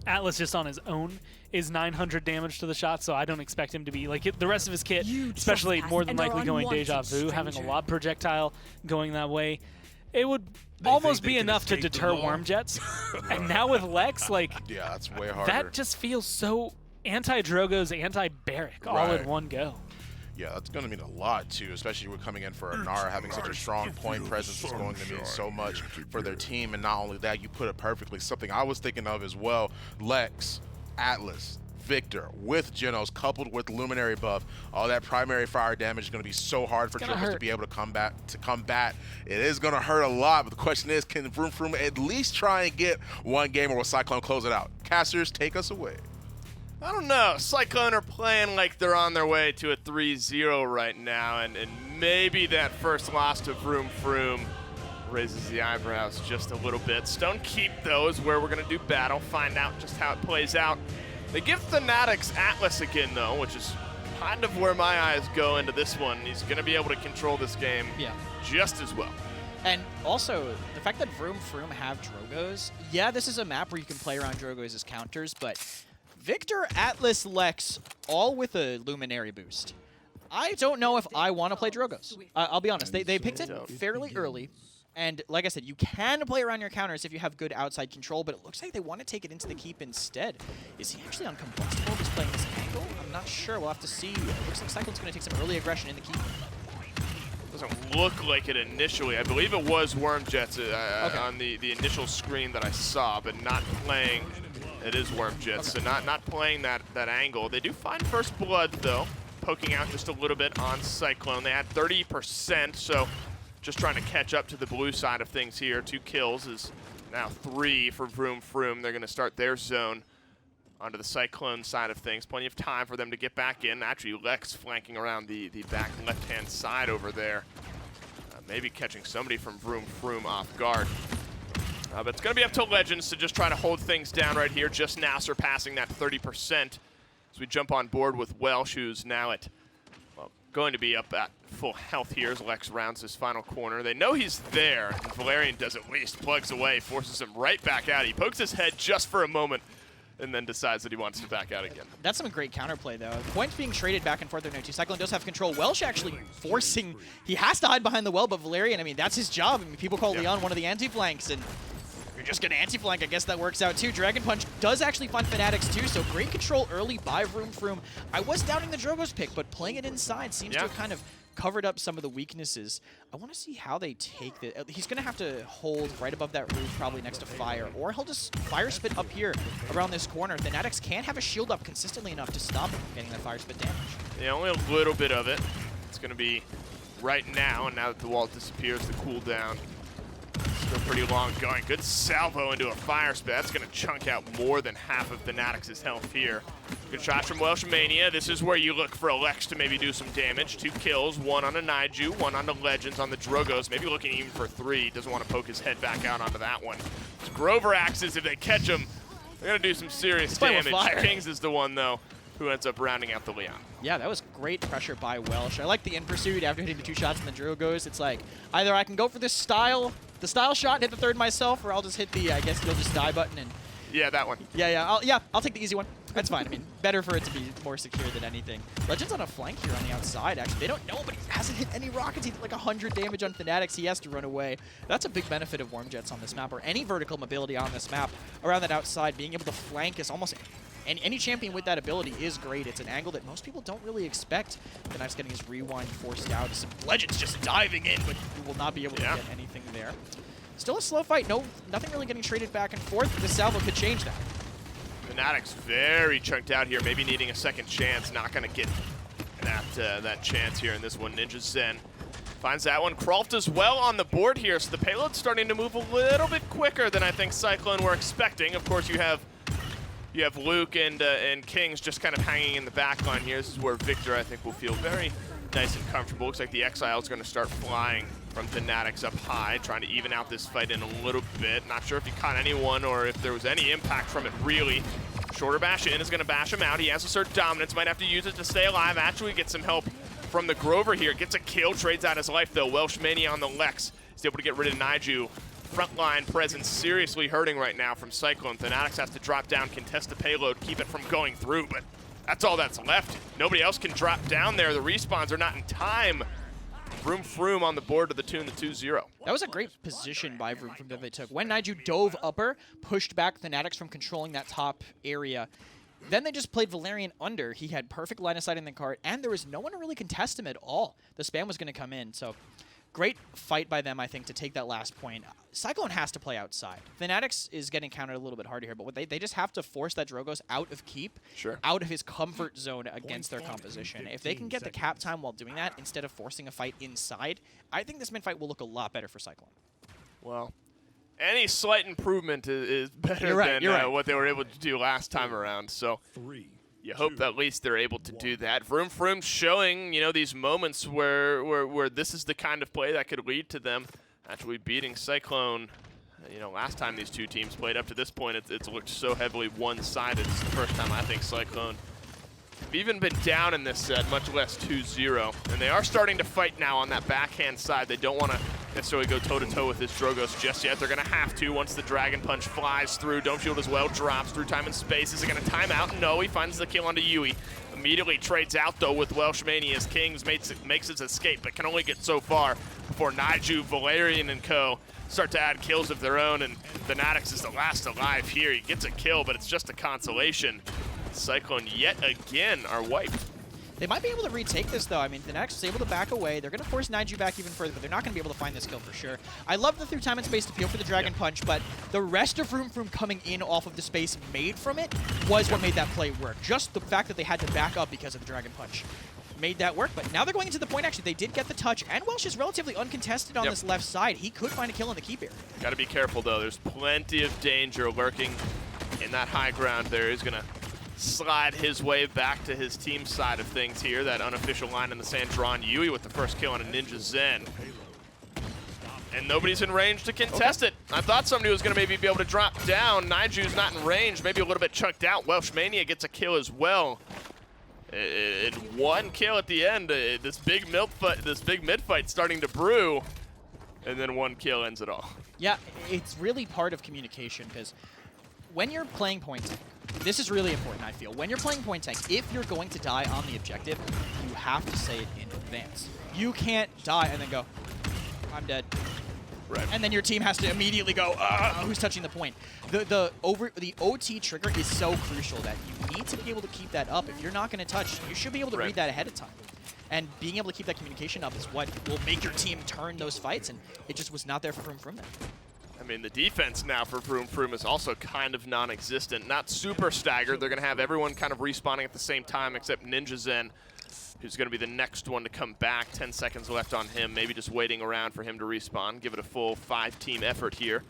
Speaker 2: Atlas just on his own is 900 damage to the shot, so I don't expect him to be like the rest of his kit, especially more than likely going Deja Vu, having a lob projectile going that way. It would almost be enough to deter Worm Jets. And now with Lex, like,
Speaker 1: yeah, that's way harder.
Speaker 2: that just feels so anti-Drogo's, anti-Barrack all in one go.
Speaker 1: Yeah, that's going to mean a lot, too, especially with coming in for Nara, having such a strong point presence is going to mean so much for their team. And not only that, you put it perfectly, something I was thinking of as well. Lex, Atlas, Victor with Genos coupled with Luminary buff, all that primary fire damage is going to be so hard for Drogos to be able to combat. It is going to hurt a lot, but the question is, can Vroum Froum at least try and get one game, or will Cyclone close it out? Casters, take us away.
Speaker 3: I don't know. Cyclone are playing like they're on their way to a 3-0 right now, and maybe that first loss to Vroum Froum raises the eyebrows just a little bit. Stone keep those where we're going to do battle, find out just how it plays out. They give Fanatics Atlas again, though, which is kind of where my eyes go into this one. He's going to be able to control this game just as well.
Speaker 4: And also, the fact that Vroum Froum have Drogos, yeah, this is a map where you can play around Drogos as counters, but Victor, Atlas, Lex, all with a Luminary boost. I don't know if I want to play Drogos. I'll be honest. They picked it fairly early. And like I said, you can play around your counters if you have good outside control, but it looks like they want to take it into the keep instead. Is he actually uncombustible just playing this angle? I'm not sure. We'll have to see. It looks like Cyclone's going to take some early aggression in the keep.
Speaker 3: Doesn't look like it initially. I believe it was Worm Jets on the initial screen that I saw, but not playing. It is Worm Jets, so not playing that angle. They do find first blood, though, poking out just a little bit on Cyclone. They had 30%, so just trying to catch up to the blue side of things here. 2 kills is now 3 for Vroum Froum. They're going to start their zone onto the Cyclone side of things. Plenty of time for them to get back in. Actually, Lex flanking around the back left-hand side over there. Maybe catching somebody from Vroum Froum off guard. But it's going to be up to Legends to just try to hold things down right here, just now surpassing that 30% as we jump on board with Welsh, who's now at, well, going to be up at full health here as Lex rounds his final corner. They know he's there, and Valerian does at least, plugs away, forces him right back out. He pokes his head just for a moment, and then decides that he wants to back out again.
Speaker 4: That's some great counterplay, though. Points being traded back and forth there. Cyclone does have control. Welsh actually forcing, he has to hide behind the well, but Valerian, I mean, that's his job. I mean, people call Leon one of the anti-flanks, and you're just going to anti-flank. I guess that works out, too. Dragon Punch does actually find Fanatics, too, so great control early by Vroum Froum. I was doubting the Drogos pick, but playing it inside seems to have kind of covered up some of the weaknesses. I want to see how they take the... He's going to have to hold right above that roof, probably next to Fire, or he'll just Fire Spit up here around this corner. Fanatics can't have a shield up consistently enough to stop him from getting that Fire Spit damage.
Speaker 3: Yeah, only a little bit of it. It's going to be right now, and now that the wall disappears, the cooldown still pretty long going. Good salvo into a Fire Spit. That's going to chunk out more than half of Fanatics' health here. Good shot from Welsh Mania. This is where you look for a Lex to maybe do some damage. 2 kills, 1 on a Naiju, 1 on the Legends on the Drogos. Maybe looking even for 3. Doesn't want to poke his head back out onto that one. It's Grover Axes, if they catch him, they're going to do some serious damage. Kings is the one, though, who ends up rounding out the Leon.
Speaker 4: Yeah, that was great pressure by Welsh. I like the in pursuit after hitting the 2 shots in the Drogos. It's like, either I can go for this style, the style shot and hit the 3rd myself, or I'll just hit the, I guess you'll just die button and...
Speaker 3: Yeah, that one.
Speaker 4: I'll take the easy one. That's fine. I mean, better for it to be more secure than anything. Legends on a flank here on the outside, actually. They don't know, but he hasn't hit any rockets. He did like 100 damage on Fanatics. He has to run away. That's a big benefit of Worm Jets on this map, or any vertical mobility on this map around that outside. Being able to flank is almost... Any champion with that ability is great. It's an angle that most people don't really expect. The Knife's getting his rewind forced out. Some Legends just diving in, but you will not be able to get anything there. Still a slow fight. Nothing really getting traded back and forth. This salvo could change that.
Speaker 3: Fanatics very chunked out here, maybe needing a second chance. Not going to get that chance here in this one. Ninja Zen finds that one. Kralt as well on the board here, so the payload's starting to move a little bit quicker than I think Cyclone were expecting. Of course, you have Luke and Kings just kind of hanging in the back line here. This is where Victor, I think, will feel very nice and comfortable. Looks like the Exile's going to start flying from Fanatics up high, trying to even out this fight in a little bit. Not sure if he caught anyone or if there was any impact from it, really. Shorter bash in is going to bash him out. He has assert dominance, might have to use it to stay alive. Actually gets some help from the Grover here. Gets a kill, trades out his life, though. Welsh Mania on the Lex is able to get rid of Naiju. frontline presence seriously hurting right now from Cyclone. Fanatics has to drop down, contest the payload, keep it from going through, but that's all that's left. Nobody else can drop down there. The respawns are not in time. Vroum Froum on the board to the tune of 2-0.
Speaker 4: That was a great position by Vroum Froum that they took. When Niju dove upper, pushed back Fanatics from controlling that top area. Then they just played Valerian under. He had perfect line of sight in the cart, and there was no one to really contest him at all. The spam was going to come in, so great fight by them, I think, to take that last point. Cyclone has to play outside. Fanatics is getting countered a little bit harder here, but they just have to force that Drogoz out of keep, out of his comfort zone against their composition. If they can get the cap time while doing that, instead of forcing a fight inside, I think this mid-fight will look a lot better for Cyclone.
Speaker 3: Well, any slight improvement is better than what they were able to do last time around. So you hope that at least they're able to do that. Vroum Froum showing, you know, these moments where this is the kind of play that could lead to them actually beating Cyclone. You know, last time these two teams played up to this point, it's looked so heavily one-sided. It's the first time I think Cyclone have even been down in this set, much less 2-0. And they are starting to fight now on that backhand side. They don't want to necessarily go toe-to-toe with this Drogoz just yet. They're going to have to once the Dragon Punch flies through. Dome Shield as well drops through time and space. Is it going to time out? No, he finds the kill onto Yui. Immediately trades out, though, with Welshmania as Kings makes his escape, but can only get so far before Niju, Valerian, and co. start to add kills of their own, and Fanatics is the last alive here. He gets a kill, but it's just a consolation. Cyclone yet again are wiped.
Speaker 4: They might be able to retake this, though. I mean, Fanatics is able to back away. They're going to force Niju back even further, but they're not going to be able to find this kill for sure. I love the through time and space appeal for the Dragon Punch, but the rest of Vroum Froum coming in off of the space made from it was what made that play work. Just the fact that they had to back up because of the Dragon Punch made that work, but now they're going into the point, actually. They did get the touch, and Welsh is relatively uncontested on this left side. He could find a kill in the keep area.
Speaker 3: Got to be careful, though. There's plenty of danger lurking in that high ground there. He's going to slide his way back to his team side of things here. That unofficial line in the sand drawn. Yui with the first kill on a Ninja Zen. And nobody's in range to contest it. I thought somebody was going to maybe be able to drop down. Niju's not in range, maybe a little bit chunked out. Welshmania gets a kill as well. One kill at the end. This big mid fight starting to brew, and then one kill ends it all.
Speaker 4: Yeah, it's really part of communication, because when you're playing point tank, this is really important, I feel. When you're playing point tank, if you're going to die on the objective, you have to say it in advance. You can't die and then go, I'm dead.
Speaker 3: Right.
Speaker 4: And then your team has to immediately go, who's touching the point? The OT trigger is so crucial that you need to be able to keep that up. If you're not going to touch, you should be able to read that ahead of time. And being able to keep that communication up is what will make your team turn those fights, and it just was not there for Vroum Froum then.
Speaker 3: I mean, the defense now for Vroum Froum is also kind of non-existent. Not super staggered. They're going to have everyone kind of respawning at the same time except Ninja Zen, who's going to be the next one to come back. 10 seconds left on him, maybe just waiting around for him to respawn. Give it a full 5-team effort here.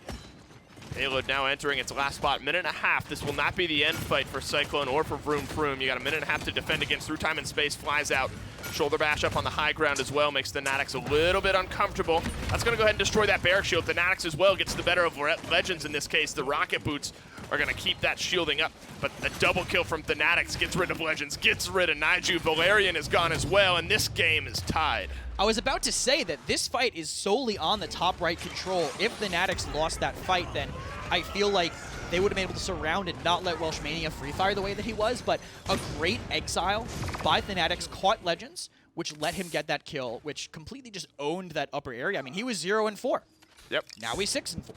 Speaker 3: Payload now entering its last spot. Minute and a half. This will not be the end fight for Cyclone or for Vroum Froum. You got a minute and a half to defend against. Through time and space, flies out. Shoulder bash up on the high ground as well. Makes the Fanatics a little bit uncomfortable. That's going to go ahead and destroy that Barrack shield. The Fanatics as well gets the better of Legends in this case. The Rocket Boots are going to keep that shielding up. But a double kill from Fanatics gets rid of Legends, gets rid of Niju. Valerian is gone as well, and this game is tied.
Speaker 4: I was about to say that this fight is solely on the top right control. If Fanatics lost that fight, then I feel like they would have been able to surround and not let Welshmania free fire the way that he was, but a great exile by Fanatics caught Legends, which let him get that kill, which completely just owned that upper area. I mean, he was 0-4.
Speaker 3: Yep.
Speaker 4: Now he's 6-4.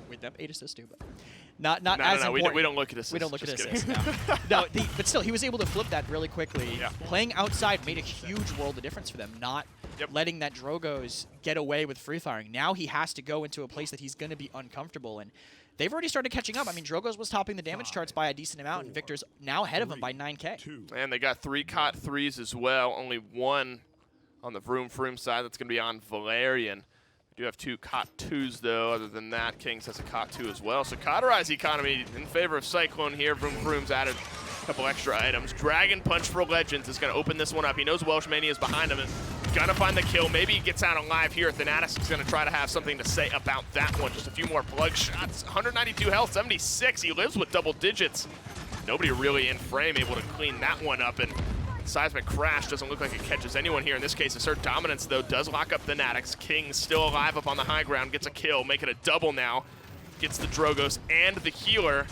Speaker 4: With them 8 assists too, but not as important.
Speaker 3: We don't look at assists.
Speaker 4: We don't look at assists. No, but still, he was able to flip that really quickly.
Speaker 3: Yeah.
Speaker 4: Playing outside made a huge world of difference for them, not letting that Drogoz get away with free firing. Now he has to go into a place that he's going to be uncomfortable, and they've already started catching up. I mean, Drogoz was topping the damage charts by a decent amount, and Victor's now ahead of him by 9K.
Speaker 3: And they got 3 caught 3s as well. Only 1 on the Vroum Froum side. That's going to be on Valerian. We do have 2 caught 2s, though. Other than that, Kings has a caught 2 as well. So cauterize economy in favor of Cyclone here. Vroum Froum's added a couple extra items. Dragon Punch for Legends is going to open this one up. He knows Welshmania is behind him. Gonna find the kill. Maybe he gets out alive here. Thanatis is gonna try to have something to say about that one. Just a few more plug shots. 192 health, 76. He lives with double digits. Nobody really in frame able to clean that one up. And Seismic Crash doesn't look like it catches anyone here. In this case, Assert Dominance, though, does lock up the Natix. King still alive up on the high ground, gets a kill, make it a double now. Gets the Drogos and the healer,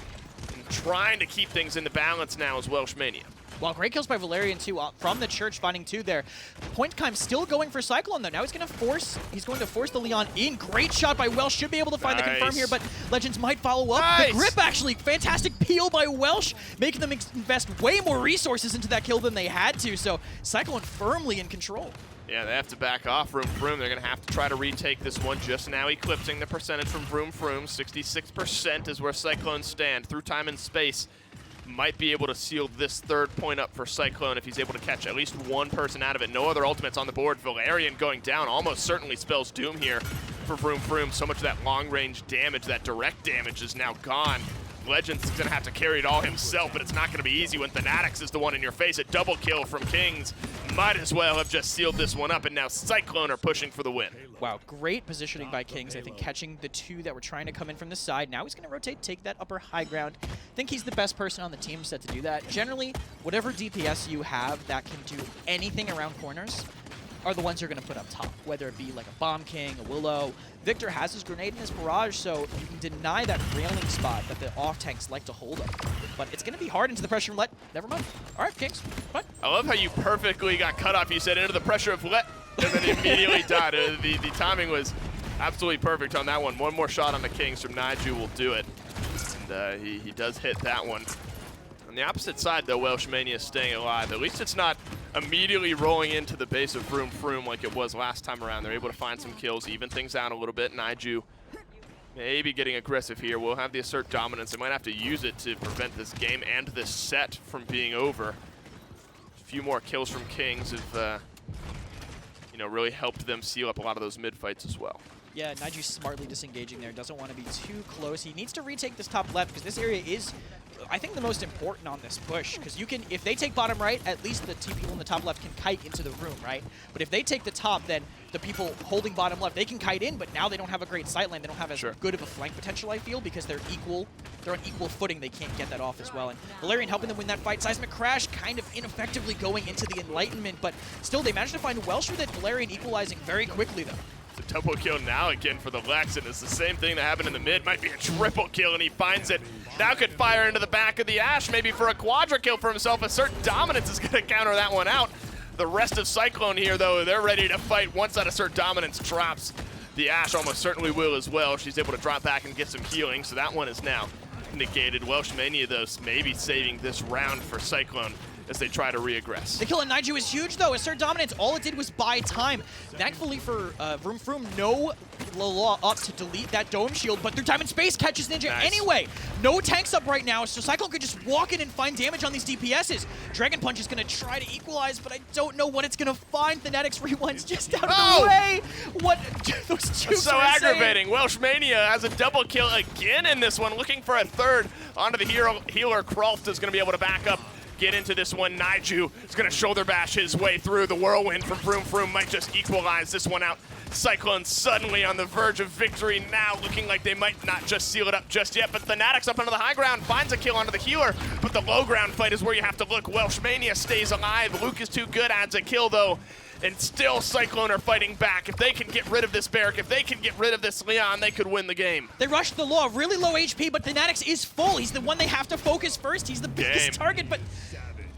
Speaker 3: and trying to keep things in the balance now as Welsh Mania.
Speaker 4: Well, great kills by Valerian, too, from the church, finding 2 there. Point Kime still going for Cyclone, though. Now he's going to force the Leon in. Great shot by Welsh. Should be able to find the confirm here, but Legends might follow up. The grip, actually. Fantastic peel by Welsh, making them invest way more resources into that kill than they had to. So Cyclone firmly in control.
Speaker 3: Yeah, they have to back off Vroum Froum. They're going to have to try to retake this one, just now eclipsing the percentage from Vroum Froum. 66% is where Cyclone stand through time and space. Might be able to seal this 3rd point up for Cyclone if he's able to catch at least one person out of it. No other ultimates on the board. Valerian going down almost certainly spells doom here for Vroum Froum. So much of that long-range damage, that direct damage is now gone. Legends is going to have to carry it all himself, but it's not going to be easy when Fanatics is the one in your face. A double kill from Kings. Might as well have just sealed this one up, and now Cyclone are pushing for the win.
Speaker 4: Wow, great positioning by Kings. I think catching the 2 that were trying to come in from the side. Now he's going to rotate, take that upper high ground. I think he's the best person on the team set to do that. Generally, whatever DPS you have that can do anything around corners are the ones you're going to put up top, whether it be like a Bomb King, a Willow. Victor has his grenade and his barrage, so you can deny that railing spot that the off-tanks like to hold him. But it's going to be hard into the pressure of let. Never mind. All right, Kings. Fine.
Speaker 3: I love how you perfectly got cut off. You said into the pressure of let, and then immediately died. The timing was absolutely perfect on that one. One more shot on the Kings from Naiju will do it. And he does hit that one. On the opposite side, though, Welsh Mania is staying alive. At least it's not immediately rolling into the base of Vroum Froum like it was last time around. They're able to find some kills, even things out a little bit. Naiju maybe getting aggressive here. We'll have the Assert Dominance. They might have to use it to prevent this game and this set from being over. A few more kills from Kings have really helped them seal up a lot of those mid-fights as well.
Speaker 4: Yeah, Naiju smartly disengaging there. Doesn't want to be too close. He needs to retake this top left because this area is, I think, the most important on this push. Because you can, if they take bottom right, at least the 2 people in the top left can kite into the room, right? But if they take the top, then the people holding bottom left, they can kite in, but now they don't have a great sightline. They don't have as good of a flank potential, I feel, because they're equal. They're on equal footing. They can't get that off as well. And Valerian helping them win that fight. Seismic Crash kind of ineffectively going into the Enlightenment, but still they managed to find Welsh with it. Valerian equalizing very quickly, though.
Speaker 3: It's a double kill now again for the Lex, and it's the same thing that happened in the mid. Might be a triple kill, and he finds it. Now could fire into the back of the Ash, maybe for a quadra kill for himself. Assert Dominance is going to counter that one out. The rest of Cyclone here, though, they're ready to fight once that Assert Dominance drops. The Ash almost certainly will as well. She's able to drop back and get some healing, so that one is now negated. Welsh Mania, though, maybe saving this round for Cyclone as they try to re-aggress.
Speaker 4: The kill on Naiju is huge, though. Assert Dominance, all it did was buy time. Thankfully for Vroum Froum, no law up to delete that Dome Shield, but through time and space catches Ninja anyway. No tanks up right now, so Cyclone could just walk in and find damage on these DPSs. Dragon Punch is going to try to equalize, but I don't know what it's going to find. Thanetics rewinds just out of the way. What those two
Speaker 3: so aggravating. Welsh Mania has a double kill again in this one, looking for a third. Onto the healer. Krolft is going to be able to back up. Get into this one. Naiju is going to shoulder bash his way through. The whirlwind from Vroum Froum might just equalize this one out. Cyclone suddenly on the verge of victory now, looking like they might not just seal it up just yet. But Fanatics up onto the high ground finds a kill onto the healer. But the low ground fight is where you have to look. Welsh Mania stays alive. Luke is too good, adds a kill though. And still Cyclone are fighting back. If they can get rid of this Barrack, if they can get rid of this Leon, they could win the game.
Speaker 4: They rushed the Law, really low HP, but Fanatics is full. He's the one they have to focus first. He's the biggest target, but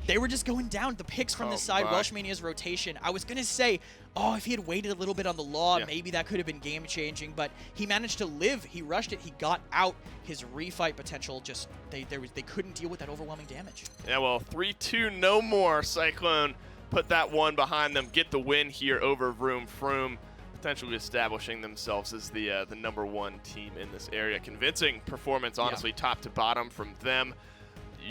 Speaker 4: they were just going down. The picks from the side, Welsh Mania's rotation. I was going to say, oh, if he had waited a little bit on the Law, maybe that could have been game-changing, but he managed to live. He rushed it. He got out. His refight potential just, they couldn't deal with that overwhelming damage.
Speaker 3: Yeah, well, 3-2, no more. Cyclone put that one behind them, get the win here over Vroum Froum, potentially establishing themselves as the #1 team in this area. Convincing performance, honestly, top to bottom from them.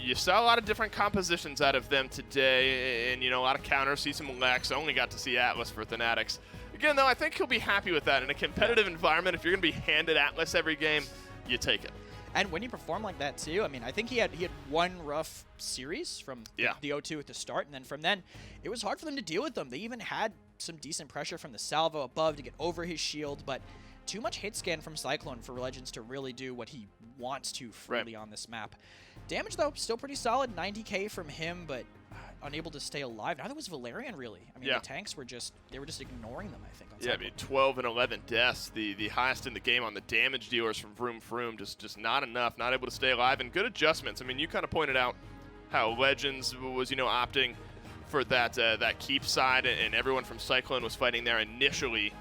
Speaker 3: You saw a lot of different compositions out of them today, and, a lot of counters. See some Lex. Only got to see Atlas for Fanatics. Again, though, I think he'll be happy with that. In a competitive environment, if you're going to be handed Atlas every game, you take it.
Speaker 4: And when you perform like that, too, I mean, I think he had one rough series from the O2 at the start, and then from then, it was hard for them to deal with them. They even had some decent pressure from the salvo above to get over his shield, but too much hit scan from Cyclone for Legends to really do what he wants to freely on this map. Damage, though, still pretty solid. 90k from him, but unable to stay alive. Neither was Valerian, really. I mean, the tanks were just ignoring them, I think. On
Speaker 3: I mean, 12 and 11 deaths, the highest in the game on the damage dealers from Vroum Froum, just not enough, not able to stay alive, and good adjustments. I mean, you kind of pointed out how Legends was, opting for that keep side, and everyone from Cyclone was fighting there initially.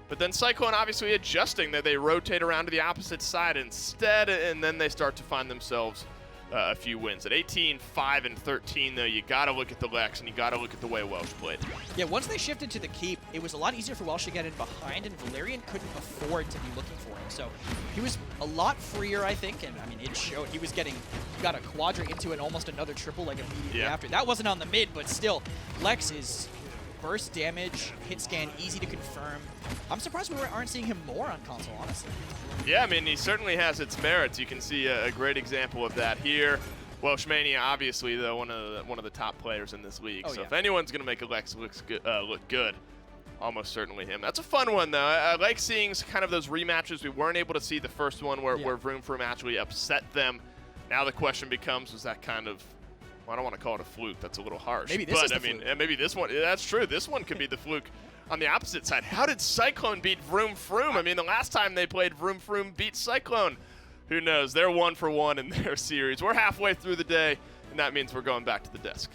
Speaker 3: But then Cyclone obviously adjusting, that they rotate around to the opposite side instead, and then they start to find themselves a few wins. At 18, 5, and 13, though, you got to look at the Lex, and you got to look at the way Welsh played. Yeah,
Speaker 4: once they shifted to the keep, it was a lot easier for Welsh to get in behind, and Valerian couldn't afford to be looking for him. So he was a lot freer, I think, and I mean, it showed. He got a quadra into it, almost another triple, like immediately after. That wasn't on the mid, but still, Lex is burst damage, hit scan, easy to confirm. I'm surprised we aren't seeing him more on console, honestly.
Speaker 3: Yeah, I mean, he certainly has its merits. You can see a great example of that here. Welshmania, obviously, though, one of the top players in this league. So if anyone's going to make Alex look good, almost certainly him. That's a fun one, though. I like seeing kind of those rematches. We weren't able to see the first one where Vroum Froum actually upset them. Now the question becomes, was that kind of, well, I don't want to call it a fluke. That's a little harsh.
Speaker 4: Maybe this is the
Speaker 3: fluke. Maybe this one. That's true. This one could be the fluke. On the opposite side, how did Cyclone beat Vroum Froum? I mean, the last time they played, Vroum Froum beat Cyclone. Who knows? They're 1-for-1 in their series. We're halfway through the day, and that means we're going back to the desk.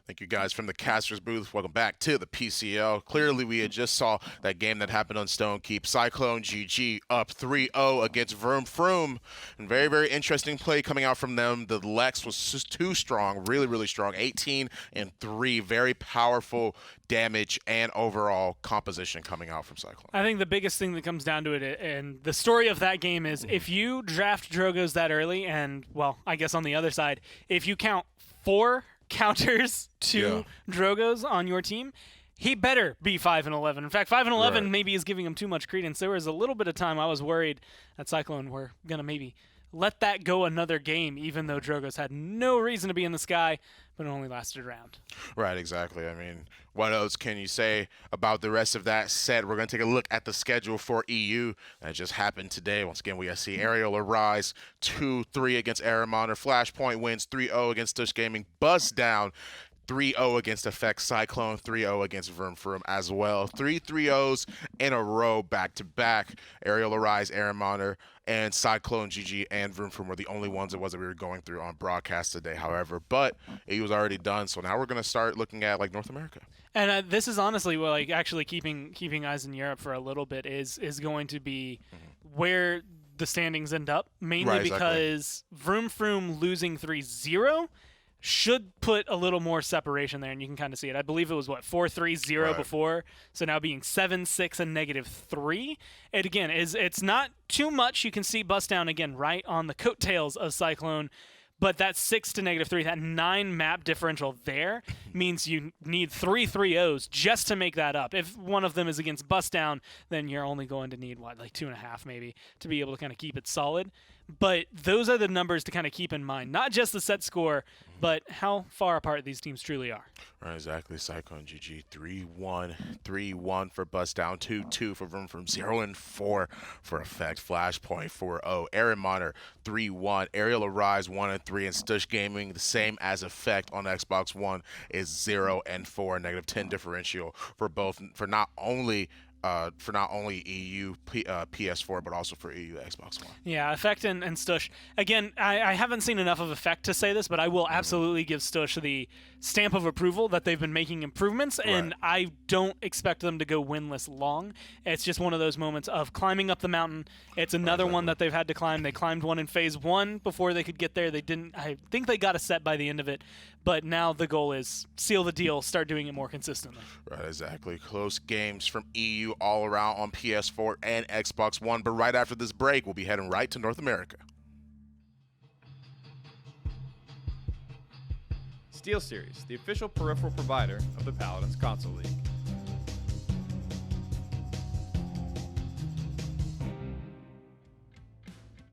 Speaker 1: Thank you guys from the Casters booth. Welcome back to the PCL. Clearly, we had just saw that game that happened on Stone Keep. CycloneGG up 3-0 against Vroum Froum. And very, very interesting play coming out from them. The Lex was just too strong, really, really strong. 18 and 3, very powerful damage and overall composition coming out from Cyclone.
Speaker 2: I think the biggest thing that comes down to it, and the story of that game is if you draft Drogos that early, and, well, I guess on the other side, if you count 4 counters to Drogos on your team, he better be 5 and 11. In fact, 5 and 11 maybe is giving him too much credence. There was a little bit of time I was worried that Cyclone were going to maybe let that go another game, even though Drogos had no reason to be in the sky, but it only lasted a round.
Speaker 1: Right, exactly. I mean, what else can you say about the rest of that set? We're going to take a look at the schedule for EU that just happened today. Once again, we see Aerial Arise 2-3 against Aramonder. Flashpoint wins 3-0 against Tush Gaming. Bust down 3-0 against Effect. Cyclone 3-0 against Vroum Froum as well. 3 3-0s in a row back-to-back. Aerial Arise, Aramonder, and CycloneGG and Vroum Froum were the only ones that we were going through on broadcast today, however. But it was already done, so now we're going to start looking at, like, North America.
Speaker 2: And this is honestly, well, like, actually keeping eyes in Europe for a little bit is going to be where the standings end up, mainly because Vroum Froum losing 3-0 should put a little more separation there, and you can kind of see it. I believe it was, 4-3-0 before, so now being 7-6 and -3. And again, it's not too much. You can see Bust Down, again, right on the coattails of Cyclone, but that 6 to -3, that 9 map differential there means you need 3 3-0s just to make that up. If one of them is against Bust Down, then you're only going to need, 2.5 maybe to be able to kind of keep it solid. But those are the numbers to kind of keep in mind. Not just the set score, but how far apart these teams truly are.
Speaker 1: Right, exactly. CycloneGG 3-1, 3-1 for Bust Down, 2-2 for Vroum Froum, 0-4 for Effect, Flashpoint 4-0, Aramonder 3-1, Aerial Arise 1-3, and Tush Gaming, the same as Effect on Xbox One, is 0-4, -10 differential for both, for not only EU PS4, but also for EU Xbox One.
Speaker 2: Yeah, Effect and Stush. Again, I haven't seen enough of Effect to say this, but I will absolutely give Stush the stamp of approval that they've been making improvements, and I don't expect them to go winless long. It's just one of those moments of climbing up the mountain. It's another one that they've had to climb. They climbed one in Phase 1 before they could get there. They didn't. I think they got a set by the end of it, but now the goal is seal the deal, start doing it more consistently.
Speaker 1: Right, exactly. Close games from EU all around on PS4 and Xbox One, but right after this break, we'll be heading right to North America.
Speaker 5: SteelSeries, the official peripheral provider of the Paladins console league.